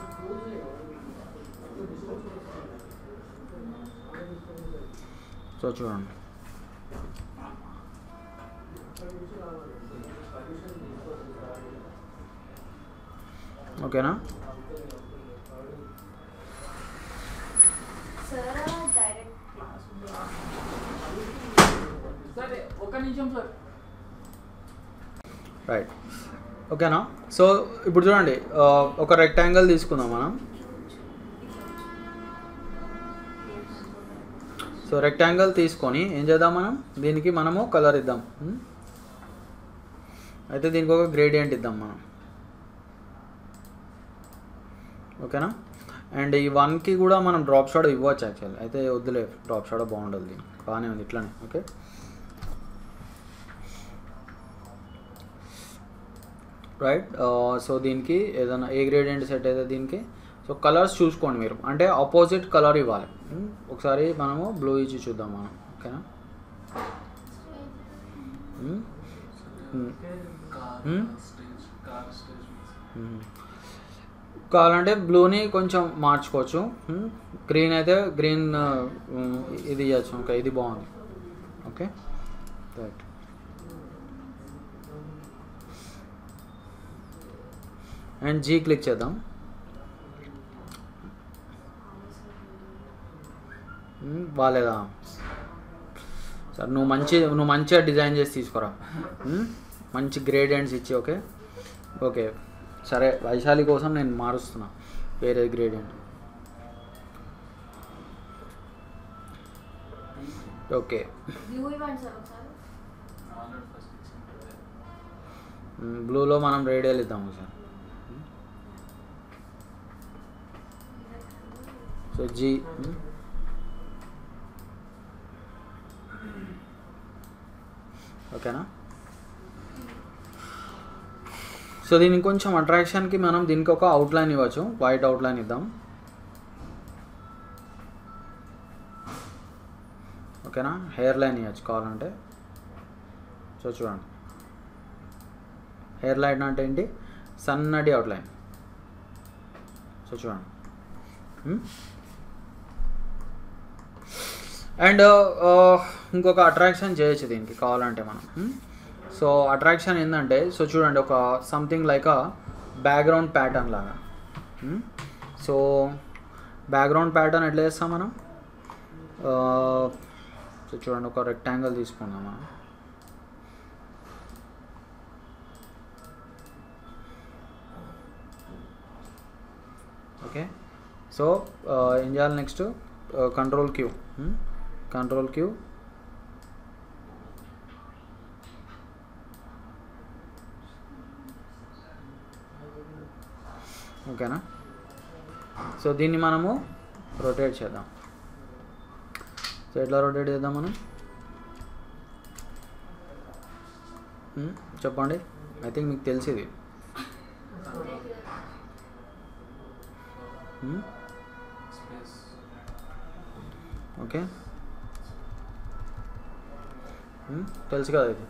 A: సో చూడండి, ఓకేనా. రైట్, ఓకేనా. సో ఇప్పుడు చూడండి, ఒక రెక్టాంగిల్ తీసుకుందాం మనం. సో రెక్టాంగిల్ తీసుకొని ఏం చేద్దాం మనం, దీనికి మనము కలర్ ఇద్దాం. అయితే దీనికి ఒక గ్రేడియంట్ ఇద్దాం మనం. ఓకేనా. అండ్ ఈ 1కి కూడా మనం డ్రాప్ షాడో ఇవ్వచ్చు యాక్చువల్లీ. అయితే వద్దులే, డ్రాప్ షాడో బాగుండదు, దీనికి బాగానే ఉంది ఇట్లానే. Okay, right. సో దీనికి ఏదైనా ఏ గ్రేడియంట్ సెట్ అయితే దీనికి. సో కలర్స్ చూసుకోండి మీరు, అంటే ఆపోజిట్ కలర్ ఇవ్వాలి. ఒకసారి మనము బ్లూ ఇచ్చి చూద్దాం మనం. ఓకేనా. కావాలంటే బ్లూని కొంచెం మార్చుకోవచ్చు. గ్రీన్ అయితే గ్రీన్ ఇది ఇవ్వచ్చు. ఓకే, ఇది బాగుంది. Okay, right. And G click చేద్దాం. బాగాలేదా సార్? నువ్వు మంచిగా డిజైన్ చేసి తీసుకురా, మంచి గ్రేడియంట్స్ ఇచ్చి. ఓకే ఓకే సరే, వైశాలి కోసం నేను మారుస్తున్నా వేరే గ్రేడియంట్. ఓకే, బ్లూలో మనం రేడియల్ ఇద్దాము సార్. సో జీ, ఓకేనా. సో దీనికి కొంచెం అట్రాక్షన్కి మనం దీనికి ఒక అవుట్లైన్ ఇవ్వచ్చు, వైట్ అవుట్లైన్ ఇద్దాం. ఓకేనా. హెయిర్ లైన్ ఇవ్వచ్చు కావాలంటే. సో చూడండి, హెయిర్ లైన్ అంటే ఏంటి, సన్నటి అవుట్లైన్. సో చూడండి. అండ్ ఇంకొక అట్రాక్షన్ చేయొచ్చు దీనికి కావాలంటే మనం. సో అట్రాక్షన్ ఏంటంటే, సో చూడండి, ఒక something like a background pattern లాగా. సో బ్యాక్గ్రౌండ్ ప్యాటర్న్ ఎట్లా చేస్తాం మనం. సో చూడండి, ఒక రెక్టాంగిల్ తీసుకుందాం మనం. ఓకే, సో ఏం చేయాలి next, control Q. Control Q, ఓకేనా. సో దీన్ని మనము రొటేట్ చేద్దాం. సో ఎట్లా రొటేట్ చేద్దాం మనం, చెప్పండి. ఐ థింక్ మీకు తెలిసింది. ఓకే, తెలుసు కదా ఇది.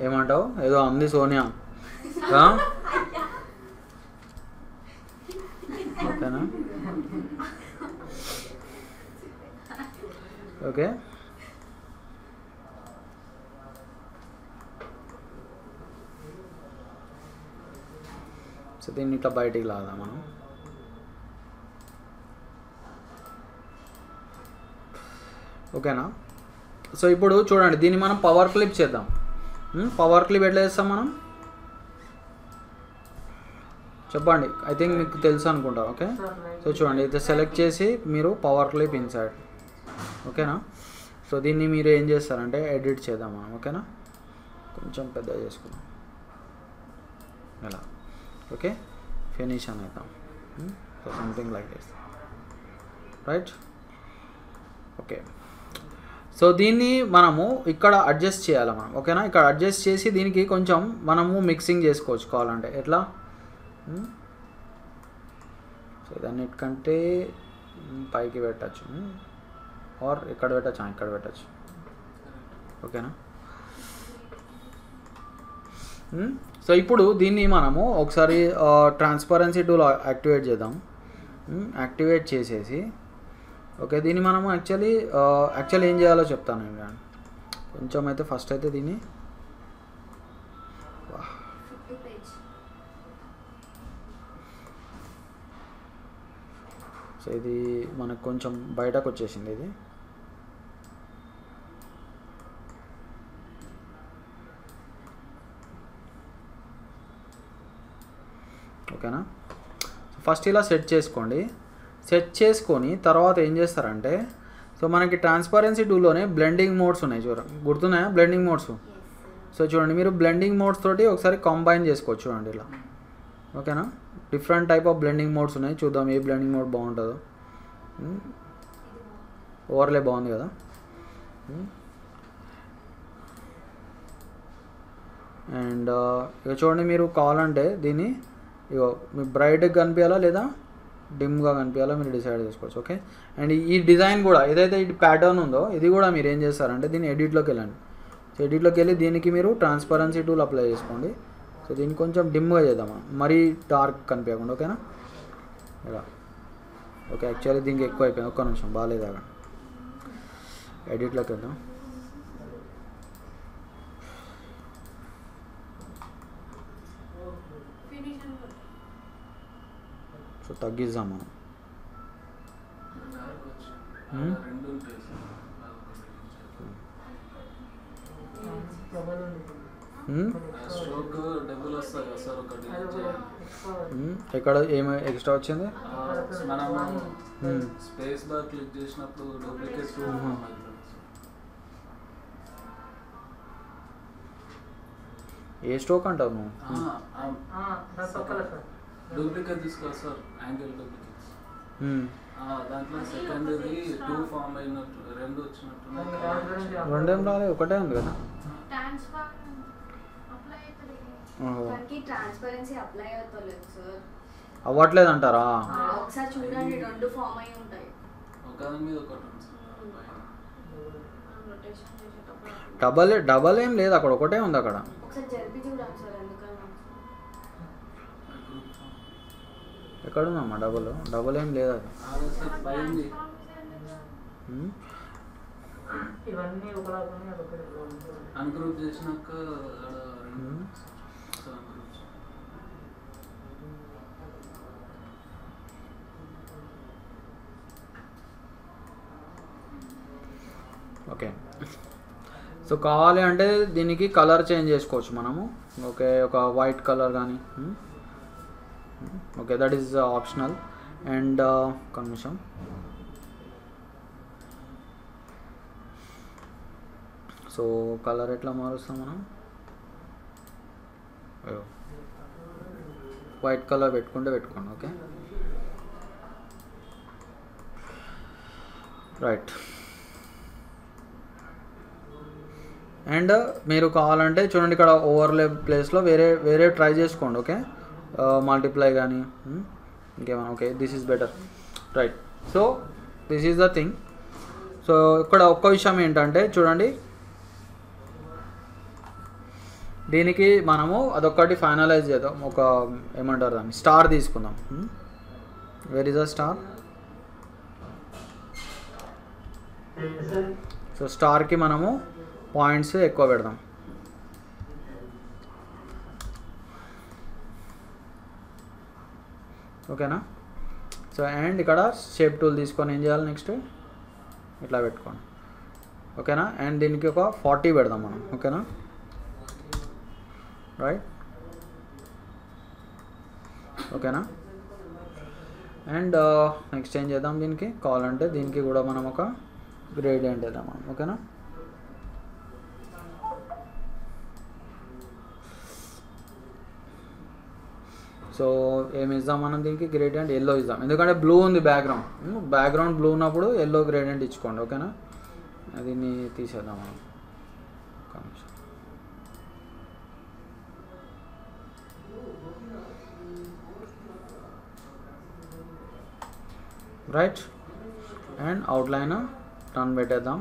A: ఏమంటావు? ఏదో అంది సోనియా. ఓకేనా? ఓకే, సో దీన్ని ఇట్లా బయటికి లాదా మనం. ఓకేనా? సో ఇప్పుడు చూడండి, దీన్ని మనం పవర్ క్లిప్ చేద్దాం. పవర్ క్లిప్ ఎట్లా చేస్తాం మనం చెప్పండి. ఐ థింక్ మీకు తెలుసు అనుకుంటా. ఓకే, సో చూడండి, ఇది సెలెక్ట్ చేసి మీరు పవర్ క్లిప్ ఇన్సైడ్. ఓకేనా? సో దీన్ని మీరు ఏం చేస్తారంటే ఎడిట్ చేద్దాం మనం. ఓకేనా? కొంచెం పెద్ద చేసుకుందాం ఎలా. ఓకే, ఫినిష్ అని అవుతాం. So something like this, right? Okay, so దీన్ని మనము ఇక్కడ అడ్జస్ట్ చేయాలి మనం. ఓకేనా? ఇక్కడ అడ్జస్ట్ చేసి దీనికి కొంచెం మనము మిక్సింగ్ చేసుకోవచ్చు కావాలంటే. ఎట్లా? సో ఇదన్నిటికంటే పైకి పెట్టచ్చు, ఆర్ ఇక్కడ పెట్టచ్చు, ఇక్కడ పెట్టచ్చు. ఓకేనా? సో ఇప్పుడు దీన్ని మనము ఒకసారి ట్రాన్స్పరెన్సీ టూల్ యాక్టివేట్ చేద్దాం. యాక్టివేట్ చేసేసి ఓకే, దీన్ని మనము యాక్చువల్లీ ఏం చేయాలో చెప్తాను నేను. కొంచెం అయితే ఫస్ట్ అయితే దీన్ని సో ఇది మనకు కొంచెం బయటకు వచ్చేసింది ఇది. ఓకేనా? ఫస్ట్ ఇలా సెట్ చేసుకోండి. సెట్ చేసుకొని తర్వాత ఏం చేస్తారంటే, సో మనకి ట్రాన్స్పరెన్సీ టూల్లోనే బ్లెండింగ్ మోడ్స్ ఉన్నాయి, గుర్తున్నాయా బ్లెండింగ్ మోడ్స్? సో చూడండి, మీరు బ్లెండింగ్ మోడ్స్ తోటి ఒకసారి కంబైన్ చేసుకోవచ్చు. చూడండి ఇలా. ఓకేనా? Different type of blending modes ఉన్నాయి. చూద్దాం ఏ బ్లెండింగ్ మోడ్ బాగుంటుందో. ఓవర్లే బాగుంది కదా. అండ్ ఇక చూడండి, మీరు కావాలంటే దీన్ని ఇగో మీ బ్రైట్గా కనిపించాలా లేదా డిమ్గా కనిపించాలా మీరు డిసైడ్ చేసుకోవచ్చు. ఓకే, అండ్ ఈ డిజైన్ కూడా ఏదైతే ఈ ప్యాటర్న్ ఉందో ఇది కూడా మీరు ఏం చేస్తారంటే దీన్ని ఎడిట్లోకి వెళ్ళండి. సో ఎడిట్లోకి వెళ్ళి దీనికి మీరు ట్రాన్స్పరెన్సీ టూల్ అప్లై చేసుకోండి. సో దీన్ని కొంచెం డిమ్గా చేద్దాం, మరీ డార్క్ కనిపించకుండా. ఓకేనా? ఇలా. ఓకే, యాక్చువల్లీ దీనికి ఎక్కువ అయిపోయింది. ఒక్క నిమిషం, బాగాలేదు. అక్కడ ఎడిట్లోకి వెళ్దాం. సో తగ్గిద్దాం మనం. ఇక్కడ ఏమి ఎక్స్ట్రా వచ్చింది?
D: స్పేస్ బార్ క్లిక్ చేసినప్పుడు డూప్లికేట్
A: ఏ స్ట్రోక్ అంటావు నువ్వు?
D: డూప్లికేట్ తీసుకోవాలి సార్, యాంగిల్ డూప్లికేట్స్. దాంట్లో సెకండ్ ఇది 2 ఫామ్ అయినట్టు 2 వచ్చినట్టు.
A: రెండేం రాలేదు, ఒకటే ఉంది కదా.
B: ట్రాన్స్పరెన్సీ అప్లై అవుతలేదు సార్.
A: అవ్వట్లేదు అంటారా?
B: ఒకసారి చూడండి, 2 ఫామ్ అయి ఉంటాయి.
D: ఒకదాని మీద ఒకటి ఉంది.
A: డబల్ ఏం లేదు అక్కడ, ఒకటే ఉంది అక్కడ.
B: ఒకసారి జరిపి చూడండి సార్.
A: ఎక్కడుందమ్మా డబల్ ఏం లేదు అది.
E: ఇవన్నీ
D: అన్గ్రూప్ చేసినాక
A: ఓకే, సో కావాలి అంటే దీనికి కలర్ చేంజ్ చేసుకోవచ్చు మనము. ఓకే, ఒక వైట్ కలర్ కానీ. Okay, that is optional. And కన్మిషం సో కలర్ ఎట్లా మారుస్తాం మనం? వైట్ కలర్ పెట్టుకోండి. Okay, right. అండ్ మీరు కావాలంటే చూడండి, ఇక్కడ ఓవర్లే ప్లేస్లో వేరే ట్రై చేసుకోండి. ఓకే, మల్టిప్లై కానీ ఇంకేమైనా. Okay, this is better, right. So this is the thing. So ఇక్కడ ఒక్క విషయం ఏంటంటే చూడండి, దీనికి మనము అదొక్కటి ఫైనలైజ్ చేద్దాం. ఒక ఏమంటారు దాన్ని, స్టార్ తీసుకుందాం. Where is a star? So స్టార్కి మనము పాయింట్స్ ఎక్కువ పెడదాం. ఓకేనా? సో అండ్ ఇక్కడ షేప్ టూల్ తీసుకొని ఏం చేయాలి, నెక్స్ట్ ఇట్లా పెట్టుకోండి. ఓకేనా? అండ్ దీనికి ఒక 40 పెడదాం మనం. ఓకేనా? రైట్. ఓకేనా? అండ్ నెక్స్ట్ ఏం చేద్దాం, దీనికి కావాలంటే దీనికి కూడా మనం ఒక గ్రేడియంట్ వేద్దాం మనం. ఓకేనా? సో ఏమి ఇద్దాం మనం దీనికి గ్రేడియంట్? ఎల్లో ఇద్దాం, ఎందుకంటే బ్లూ ఉంది బ్యాక్గ్రౌండ్ బ్లూ ఉన్నప్పుడు ఎల్లో గ్రేడియంట్ ఇచ్చుకోండి. ఓకేనా? దీన్ని తీసేద్దాం మనం. రైట్. అండ్ అవుట్లైన్ టర్న్ పెట్టేద్దాం.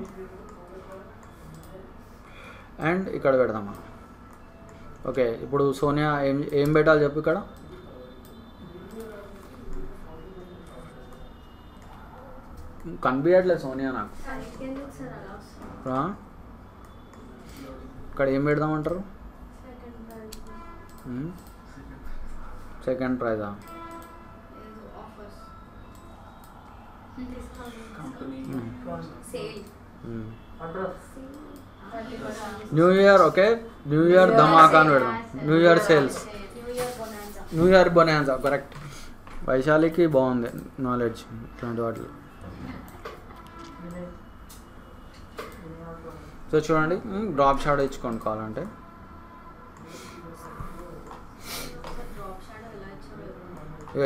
A: అండ్ ఇక్కడ పెడదాం మనం. ఓకే, ఇప్పుడు సోనియా ఏం పెట్టాలి చెప్పు. ఇక్కడ కనిపించట్లేదు సోనియా నాకు. ఇక్కడ ఏం పెడదామంటారు? సెకండ్ ప్రైజా? New year. Okay, new year ధమాకా అని పెడదాం. New year sales, new year bonanza. Correct. వైశాలికి బాగుంది నాలెడ్జ్ ఇట్లాంటి వాటిలో. సో చూడండి, డ్రాప్ షాడో ఇచ్చుకోండి కావాలంటే.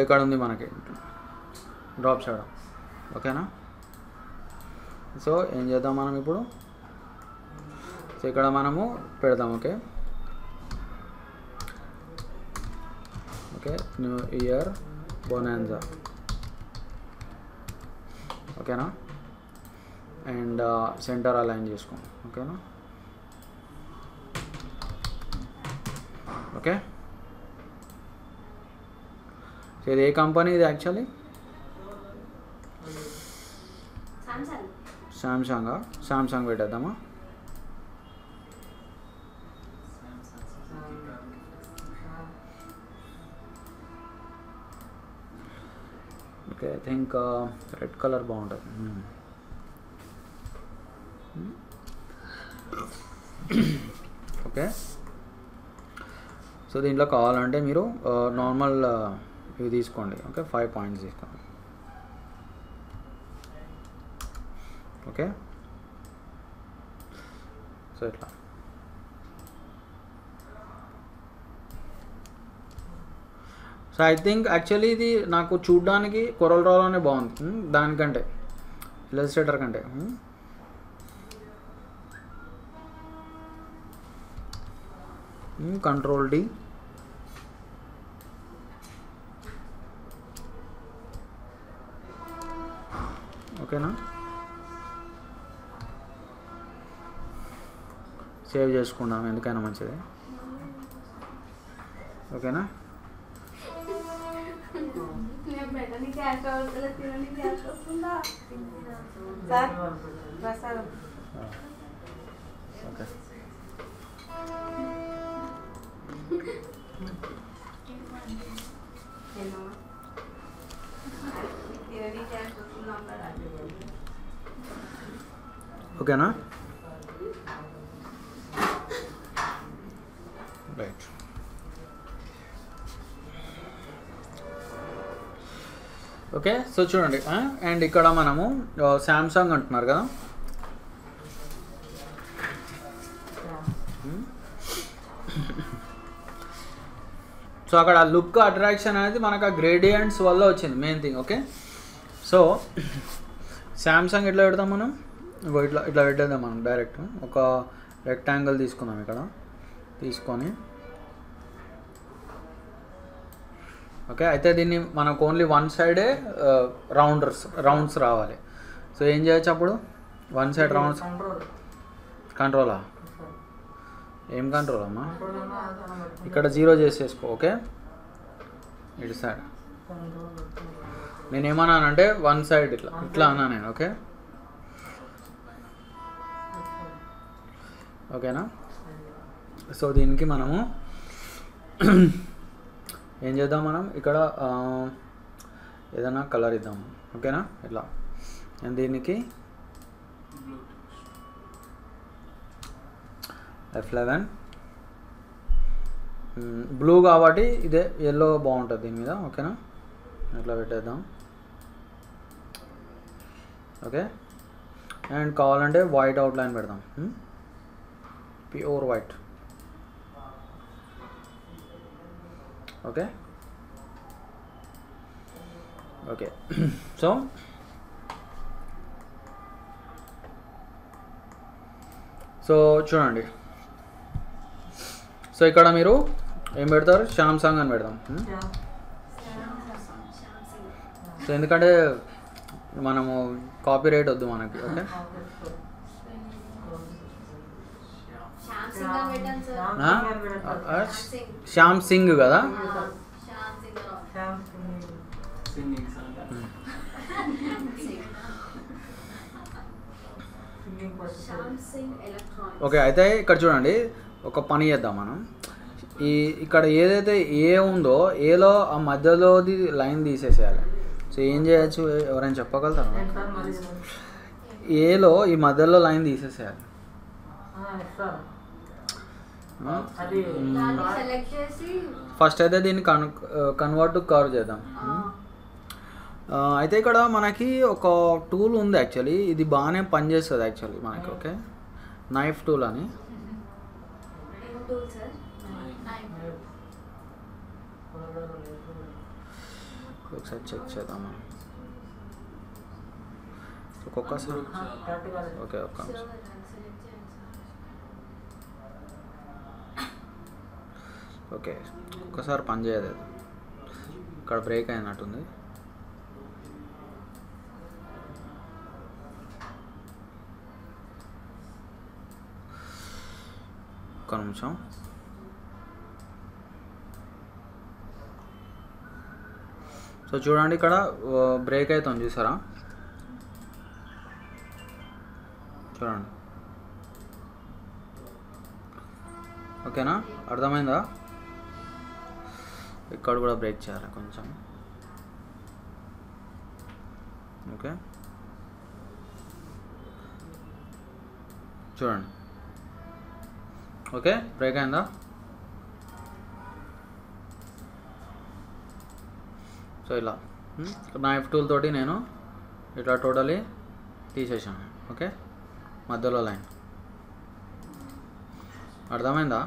A: ఇక్కడ ఉంది మనకి డ్రాప్ షాడో. ఓకేనా? సో ఏం చేద్దాం మనం ఇప్పుడు, సో ఇక్కడ మనము పెడదాం. Okay, okay, new year bonanza. ఓకేనా? అండ్ సెంటర్ అలైన్ చేసుకోండి. ఓకేనా? ఓకే. సో ఇది ఏ కంపెనీ ఇది యాక్చువల్లీ? సామ్సంగా? సామ్సంగ్ పెట్టేద్దామా? Okay, I think red colour బాగుంటుంది. ఓకే, సో దీంట్లో కావాలంటే మీరు నార్మల్ ఇవి తీసుకోండి. ఓకే, 5 పాయింట్స్ తీసుకోండి. ఓకే, సో ఇట్లా. సో ఐ థింక్ యాక్చువల్లీ ఇది నాకు చూడ్డానికి కొరల్ రాలోనే బాగుంది దానికంటే, ఇల్లస్ట్రేటర్ కంటే. Control D. ఓకేనా? సేవ్ చేసుకుందాం, ఎందుకైనా మంచిది. ఓకేనా? ఓకే, ఓకేనా? రైట్. ఓకే, సో చూడండి. అండ్ ఇక్కడ మనము శాంసంగ్ అంటున్నారు కదా. సో అక్కడ లుక్ అట్రాక్షన్ అనేది మనకు ఆ గ్రేడియంట్స్ వల్ల వచ్చింది main thing. Okay, so Samsung ఎట్లా పెడతాం మనం? ఇట్లా ఇట్లా పెట్టేద్దాం మనం డైరెక్ట్. ఒక రెక్టాంగిల్ తీసుకుందాం ఇక్కడ తీసుకొని. ఓకే, అయితే దీన్ని మనకు ఓన్లీ వన్ సైడే రౌండ్స్ రావాలి. సో ఏం చేయొచ్చు అప్పుడు? One side rounds. కంట్రోలా? ఏం కంట్రోల్ అమ్మా? ఇక్కడ 0 చేసేసుకో. ఓకే, ఇటు సైడ్ నేను ఏమన్నానంటే 1 సైడ్ ఇట్లా ఇట్లా అన్నా నేను. ఓకే, ఓకేనా? సో దీనికి మనము ఏం చేద్దాం, మనం ఇక్కడ ఏదైనా కలర్ ఇద్దాం. ఓకేనా? ఇట్లా అండ్ దీనికి F11 బ్లూ కాబట్టి ఇదే ఎల్లో బాగుంటుంది దీని మీద. ఓకేనా? ఇట్లా పెట్టేద్దాం. ఓకే, అండ్ కావాలంటే వైట్ అవుట్లైన్ పెడదాం, pure white. Okay okay so చూడండి. సో ఇక్కడ మీరు ఏం పెడతారు? శాంసంగ్ అని పెడదాం. సో ఎందుకంటే మనము కాపీ రైట్ వద్దు మనకి. ఓకే, శ్యామ్ సింగ్ కదా. ఓకే, అయితే ఇక్కడ చూడండి, ఒక పని చేద్దాం మనం. ఇక్కడ ఏదైతే ఏ ఉందో ఏలో ఆ మధ్యలోది లైన్ తీసేసేయాలి. సో ఏం చేయొచ్చు, ఎవరైనా చెప్పగలుగుతారు? ఏలో ఈ మధ్యలో లైన్ తీసేసేయాలి. ఫస్ట్ అయితే దీన్ని కన్వర్ట్ టు కర్వ్ చేద్దాం. అయితే ఇక్కడ మనకి ఒక టూల్ ఉంది యాక్చువల్లీ, ఇది బాగానే పనిచేస్తుంది యాక్చువల్లీ మనకి. ఓకే, నైఫ్ టూల్ అని. ఒకసారి చెక్ చేద్దాం మనం. ఒక్కొక్కసారి ఓకే ఒక్క ఓకే ఒక్కసారి పని చేయదు, ఇక్కడ బ్రేక్ అయినట్టుంది. ఒక్క నిమిషం. సో చూడండి, ఇక్కడ బ్రేక్ అవుతుంది చూసారా? చూడండి. ఓకేనా? అర్థమైందా? ఇక్కడ కూడా బ్రేక్ చేయాలి కొంచెం. ఓకే, చూడండి. ఓకే, బ్రేక్ అయిందా? సో ఇలా నైఫ్ టూల్ తోటి నేను ఇట్లా టోటలీ తీసేసాను. ఓకే, మధ్యలో లైన్. అర్థమైందా?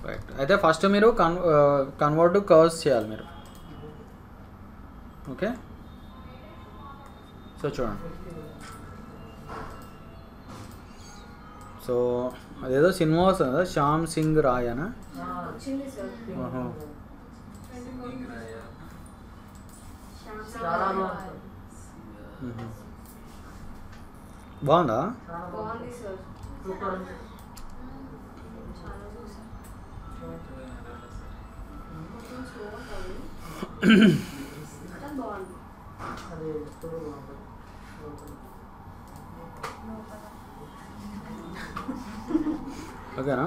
A: రైట్. అయితే ఫస్ట్ మీరు కన్వర్ట్ టు కర్వ్స్ చేయాలి మీరు. ఓకే, సో చూడండి. సో అదేదో సినిమా వస్తుంది కదా, శ్యామ్ సింగ్ రాయ్ అనా? బాగుందా? ఓకేనా?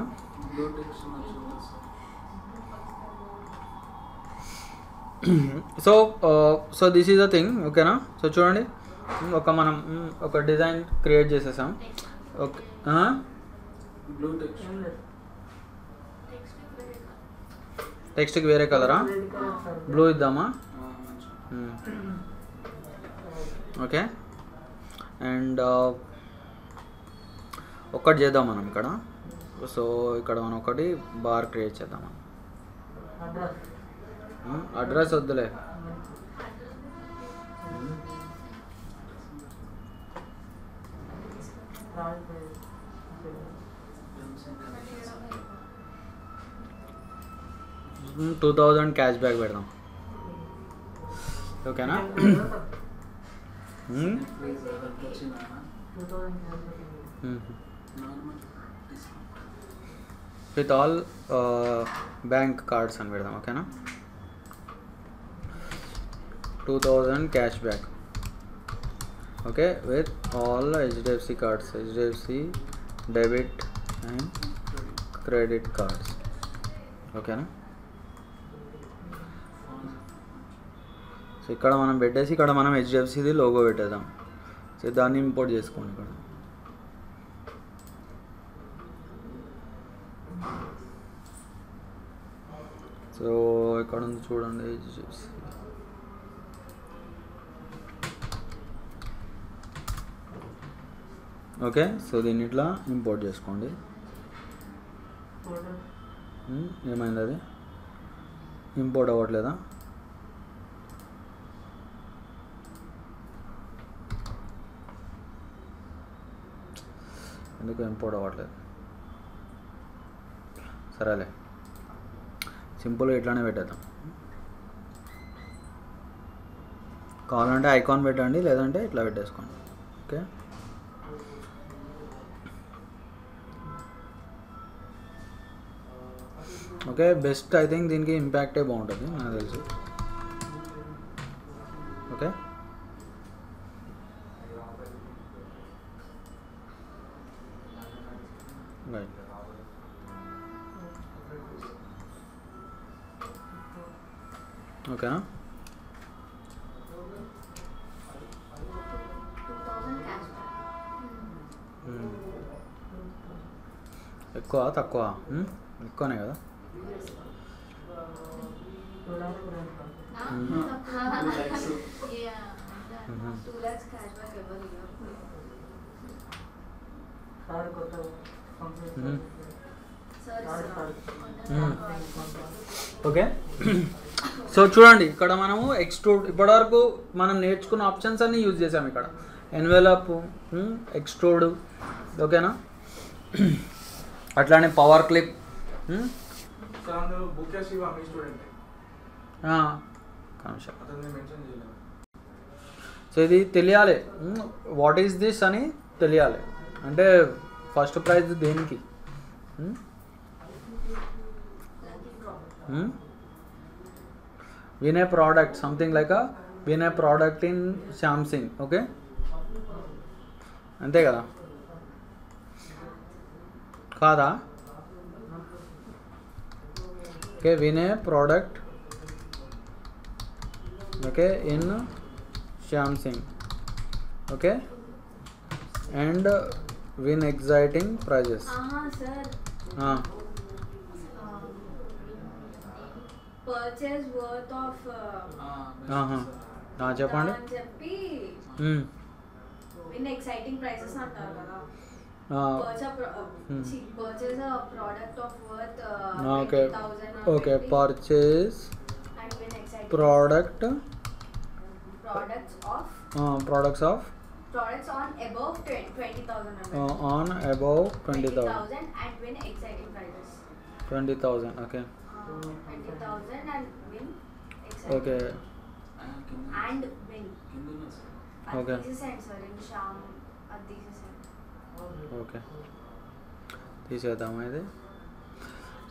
A: So this is the thing. ఓకేనా? సో చూడండి, మనం ఒక డిజైన్ క్రియేట్ చేసేసాం. ఓకే, టెక్స్ట్కి వేరే కలరా? బ్లూ ఇద్దామా? ఓకే, అండ్ ఒక్కటి చేద్దాం మనం ఇక్కడ. సో ఇక్కడ మనం ఒకటి బార్ క్రియేట్ చేద్దాం. అడ్రస్ వద్దులే. $2000 క్యాష్ బ్యాక్ పెడదాం. ఓకేనా? విత్ ఆల్ బ్యాంక్ కార్డ్స్ అని పెడదాం. ఓకేనా? 2000 cash back. Okay, with all HDFC cards, HDFC debit and credit cards. ఓకేనా? సో ఇక్కడ మనం పెట్టేసి ఇక్కడ మనం HDFCది లోగో పెట్టేద్దాం. సో దాన్ని ఇంపోర్ట్ చేసుకోండి ఇక్కడ. సో ఇక్కడ ఉంది చూడండి HDFC. ఓకే, సో దీన్ని ఇట్లా ఇంపోర్ట్ చేసుకోండి. ఏమైంది? అది ఇంపోర్ట్ అవ్వట్లేదా? ఎందుకు ఇంపోర్ట్ అవ్వట్లేదు? సరేలే, సింపుల్గా ఇట్లానే పెట్టేద్దాం. కావాలంటే ఐకాన్ పెట్టండి, లేదంటే ఇట్లా పెట్టేసుకోండి. Okay, okay, best I think దీనికి ఇంపాక్టే బాగుంటుంది నాకు తెలిసి. Okay, right. ఓకేనా?
B: 2000 క్యాష్ బ్యాక్.
A: ఎక్కువ తక్కువ? ఎక్కువనే కదా.
C: Yeah.
B: 2 lakhs క్యాష్ బ్యాక్ ఎవరు ఇవ్వరు.
A: ఓకే, సో చూడండి ఇక్కడ మనము ఎక్స్ట్రూడ్ ఇప్పటివరకు మనం నేర్చుకున్న ఆప్షన్స్ అన్నీ యూజ్ చేసాము. ఇక్కడ ఎన్వెలప్, ఎక్స్ట్రూడ్, ఓకేనా? అట్లానే పవర్ క్లిప్. సో ఇది తెలియాలి, వాట్ ఈస్ దిస్ అని తెలియాలి. అంటే ఫస్ట్ ప్రైజ్ దేనికి? win a product, something like a win a product in Samsung. Okay, అంతే కదా? కాదా? Okay, win a product, okay, in Samsung. Okay, and win exciting prizes.
B: Sir, purchase worth of
A: చెప్పండి.
B: అని చెప్పి విన్ ఎక్సైటింగ్ ప్రైసెస్ అంటారు కదా. Purchase a product of worth
A: okay,
B: 20,000
A: okay, purchase
B: and win exciting
A: product
B: products
A: of
B: products on above 20,000
A: on above 20,000
B: and win exciting prizes.
A: 20,000. Okay,
B: 20,000 and win exciting
A: okay,
B: and win.
A: Okay.
B: This is sir in Sham. This is
A: okay, తీసేద్దాము ఇది.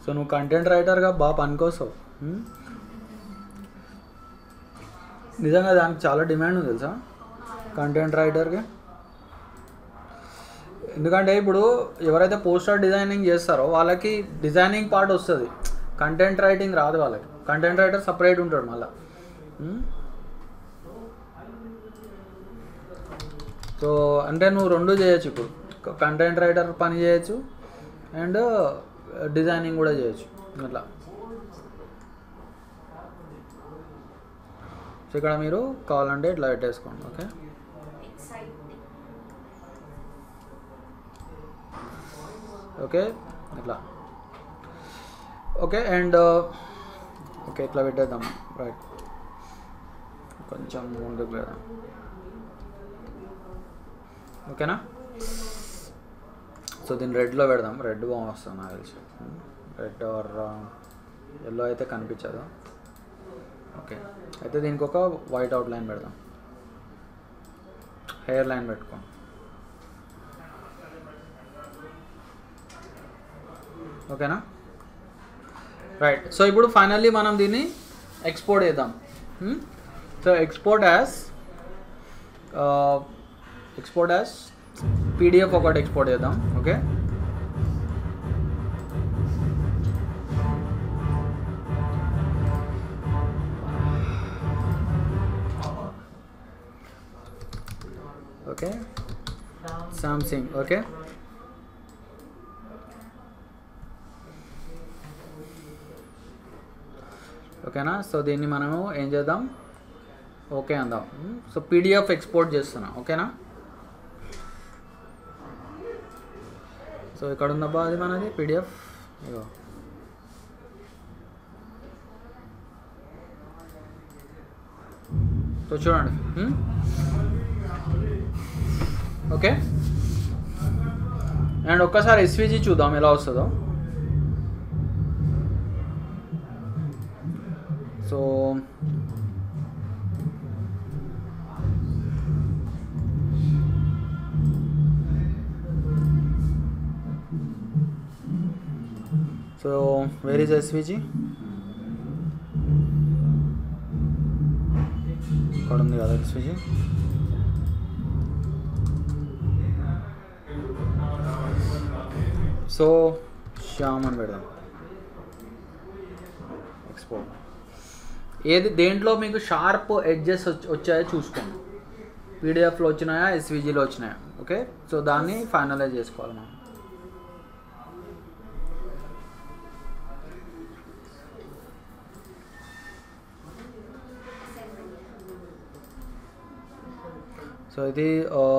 A: So నువ్వు content రైటర్గా బాగా పనికోసావు. నిజంగా దానికి చాలా demand ఉంది తెలుసా, కంటెంట్ రైటర్కి. ఎందుకంటే ఇప్పుడు ఎవరైతే పోస్టర్ డిజైనింగ్ చేస్తారో వాళ్ళకి డిజైనింగ్ పార్ట్ వస్తుంది, కంటెంట్ రైటింగ్ రాదు వాళ్ళకి. కంటెంట్ రైటర్ సపరేట్ ఉంటాడు మళ్ళీ. సో అంటే నువ్వు రెండు చేయొచ్చు. ఇప్పుడు కంటెంట్ రైటర్ పని చేయొచ్చు అండ్ డిజైనింగ్ కూడా చేయొచ్చు అట్లా. సో ఇక్కడ మీరు కావాలంటే ఇట్లా పెట్టేసుకోండి. ఓకే, ఓకే, ఇట్లా. ఓకే, అండ్ ఓకే ఇట్లా పెట్టేద్దాం. రైట్, కొంచెం ముందుకు పెడదాం. ఓకేనా? సో దీన్ని రెడ్లో పెడదాం. రెడ్ బాగా వస్తుంది నాకు తెలిసి. రెడ్ ఆర్ ఎల్లో అయితే కనిపించదు. ఓకే, అయితే దీనికి ఒక వైట్ అవుట్ లైన్ పెడదాం, హెయిర్ లైన్ పెట్టుకోం. ఓకేనా, రైట్. సో ఇప్పుడు ఫైనల్లీ మనం దీన్ని ఎక్స్పోర్ట్ చేద్దాం. సో ఎక్స్పోర్ట్ యాజ్ పీడిఎఫ్ ఒకటి ఎక్స్పోర్ట్ చేద్దాం. Okay, okay Samsung. ఓకే, ఓకేనా. సో దీన్ని మనము ఏం చేద్దాం, ఓకే అందాం. సో పీడిఎఫ్ ఎక్స్పోర్ట్ చేస్తున్నా. ఓకేనా, సో ఇక్కడ ఉందబ్బా అది మనది పీడిఎఫ్. ఇగో సో చూడండి. ఓకే, అండ్ ఒక్కసారి ఎస్విజి చూద్దాం ఎలా వస్తుందో. So where is SVG? ఇక్కడ ఉంది కదా SVG. సో శ్యామ్ అని పెడదాం, ఎక్స్పోర్ట్. ఏది దేంట్లో మీకు షార్ప్ ఎడ్జెస్ వచ్చాయో చూసుకోండి. పీడిఎఫ్లో వచ్చినాయా, ఎస్విజీలో వచ్చినాయా. ఓకే, సో దాన్ని ఫైనలైజ్ చేసుకోవాలి మనం. సో ఇది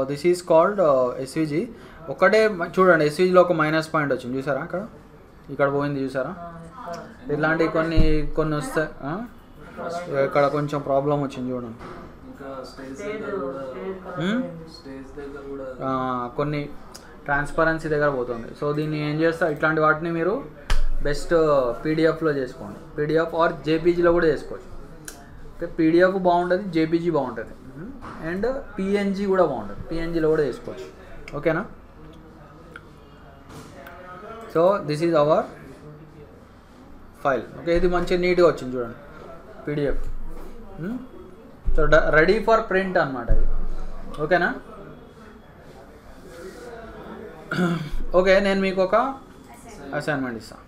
A: దిస్ ఈజ్ కాల్డ్ ఎస్విజీ. ఒకటే చూడండి, ఎస్విజీలో ఒక మైనస్ పాయింట్ వచ్చింది చూసారా, ఇక్కడ పోయింది చూసారా. ఇలాంటివి కొన్ని వస్తాయి. ఇక్కడ కొంచెం ప్రాబ్లం వచ్చింది చూడండి. కొన్ని ట్రాన్స్పరెన్సీ దగ్గర పోతుంది. సో దీన్ని ఏం చేస్తా, ఇట్లాంటి వాటిని మీరు బెస్ట్ పీడిఎఫ్లో చేసుకోండి. పీడిఎఫ్ ఆర్ జేపీజీలో కూడా చేసుకోవచ్చు. ఓకే, పీడిఎఫ్ బాగుంటుంది, జేపీజీ బాగుంటుంది, అండ్ పిఎన్జీ కూడా బాగుంటుంది. పిఎన్జీలో కూడా చేసుకోవచ్చు. ఓకేనా. So this is our file. Okay, ఇది మంచిగా నీట్గా వచ్చింది చూడండి PDF. So ready for print అనమాట ఇది. ఓకేనా. ఓకే, నేను మీకు ఒక అసైన్మెంట్ ఇస్తాను.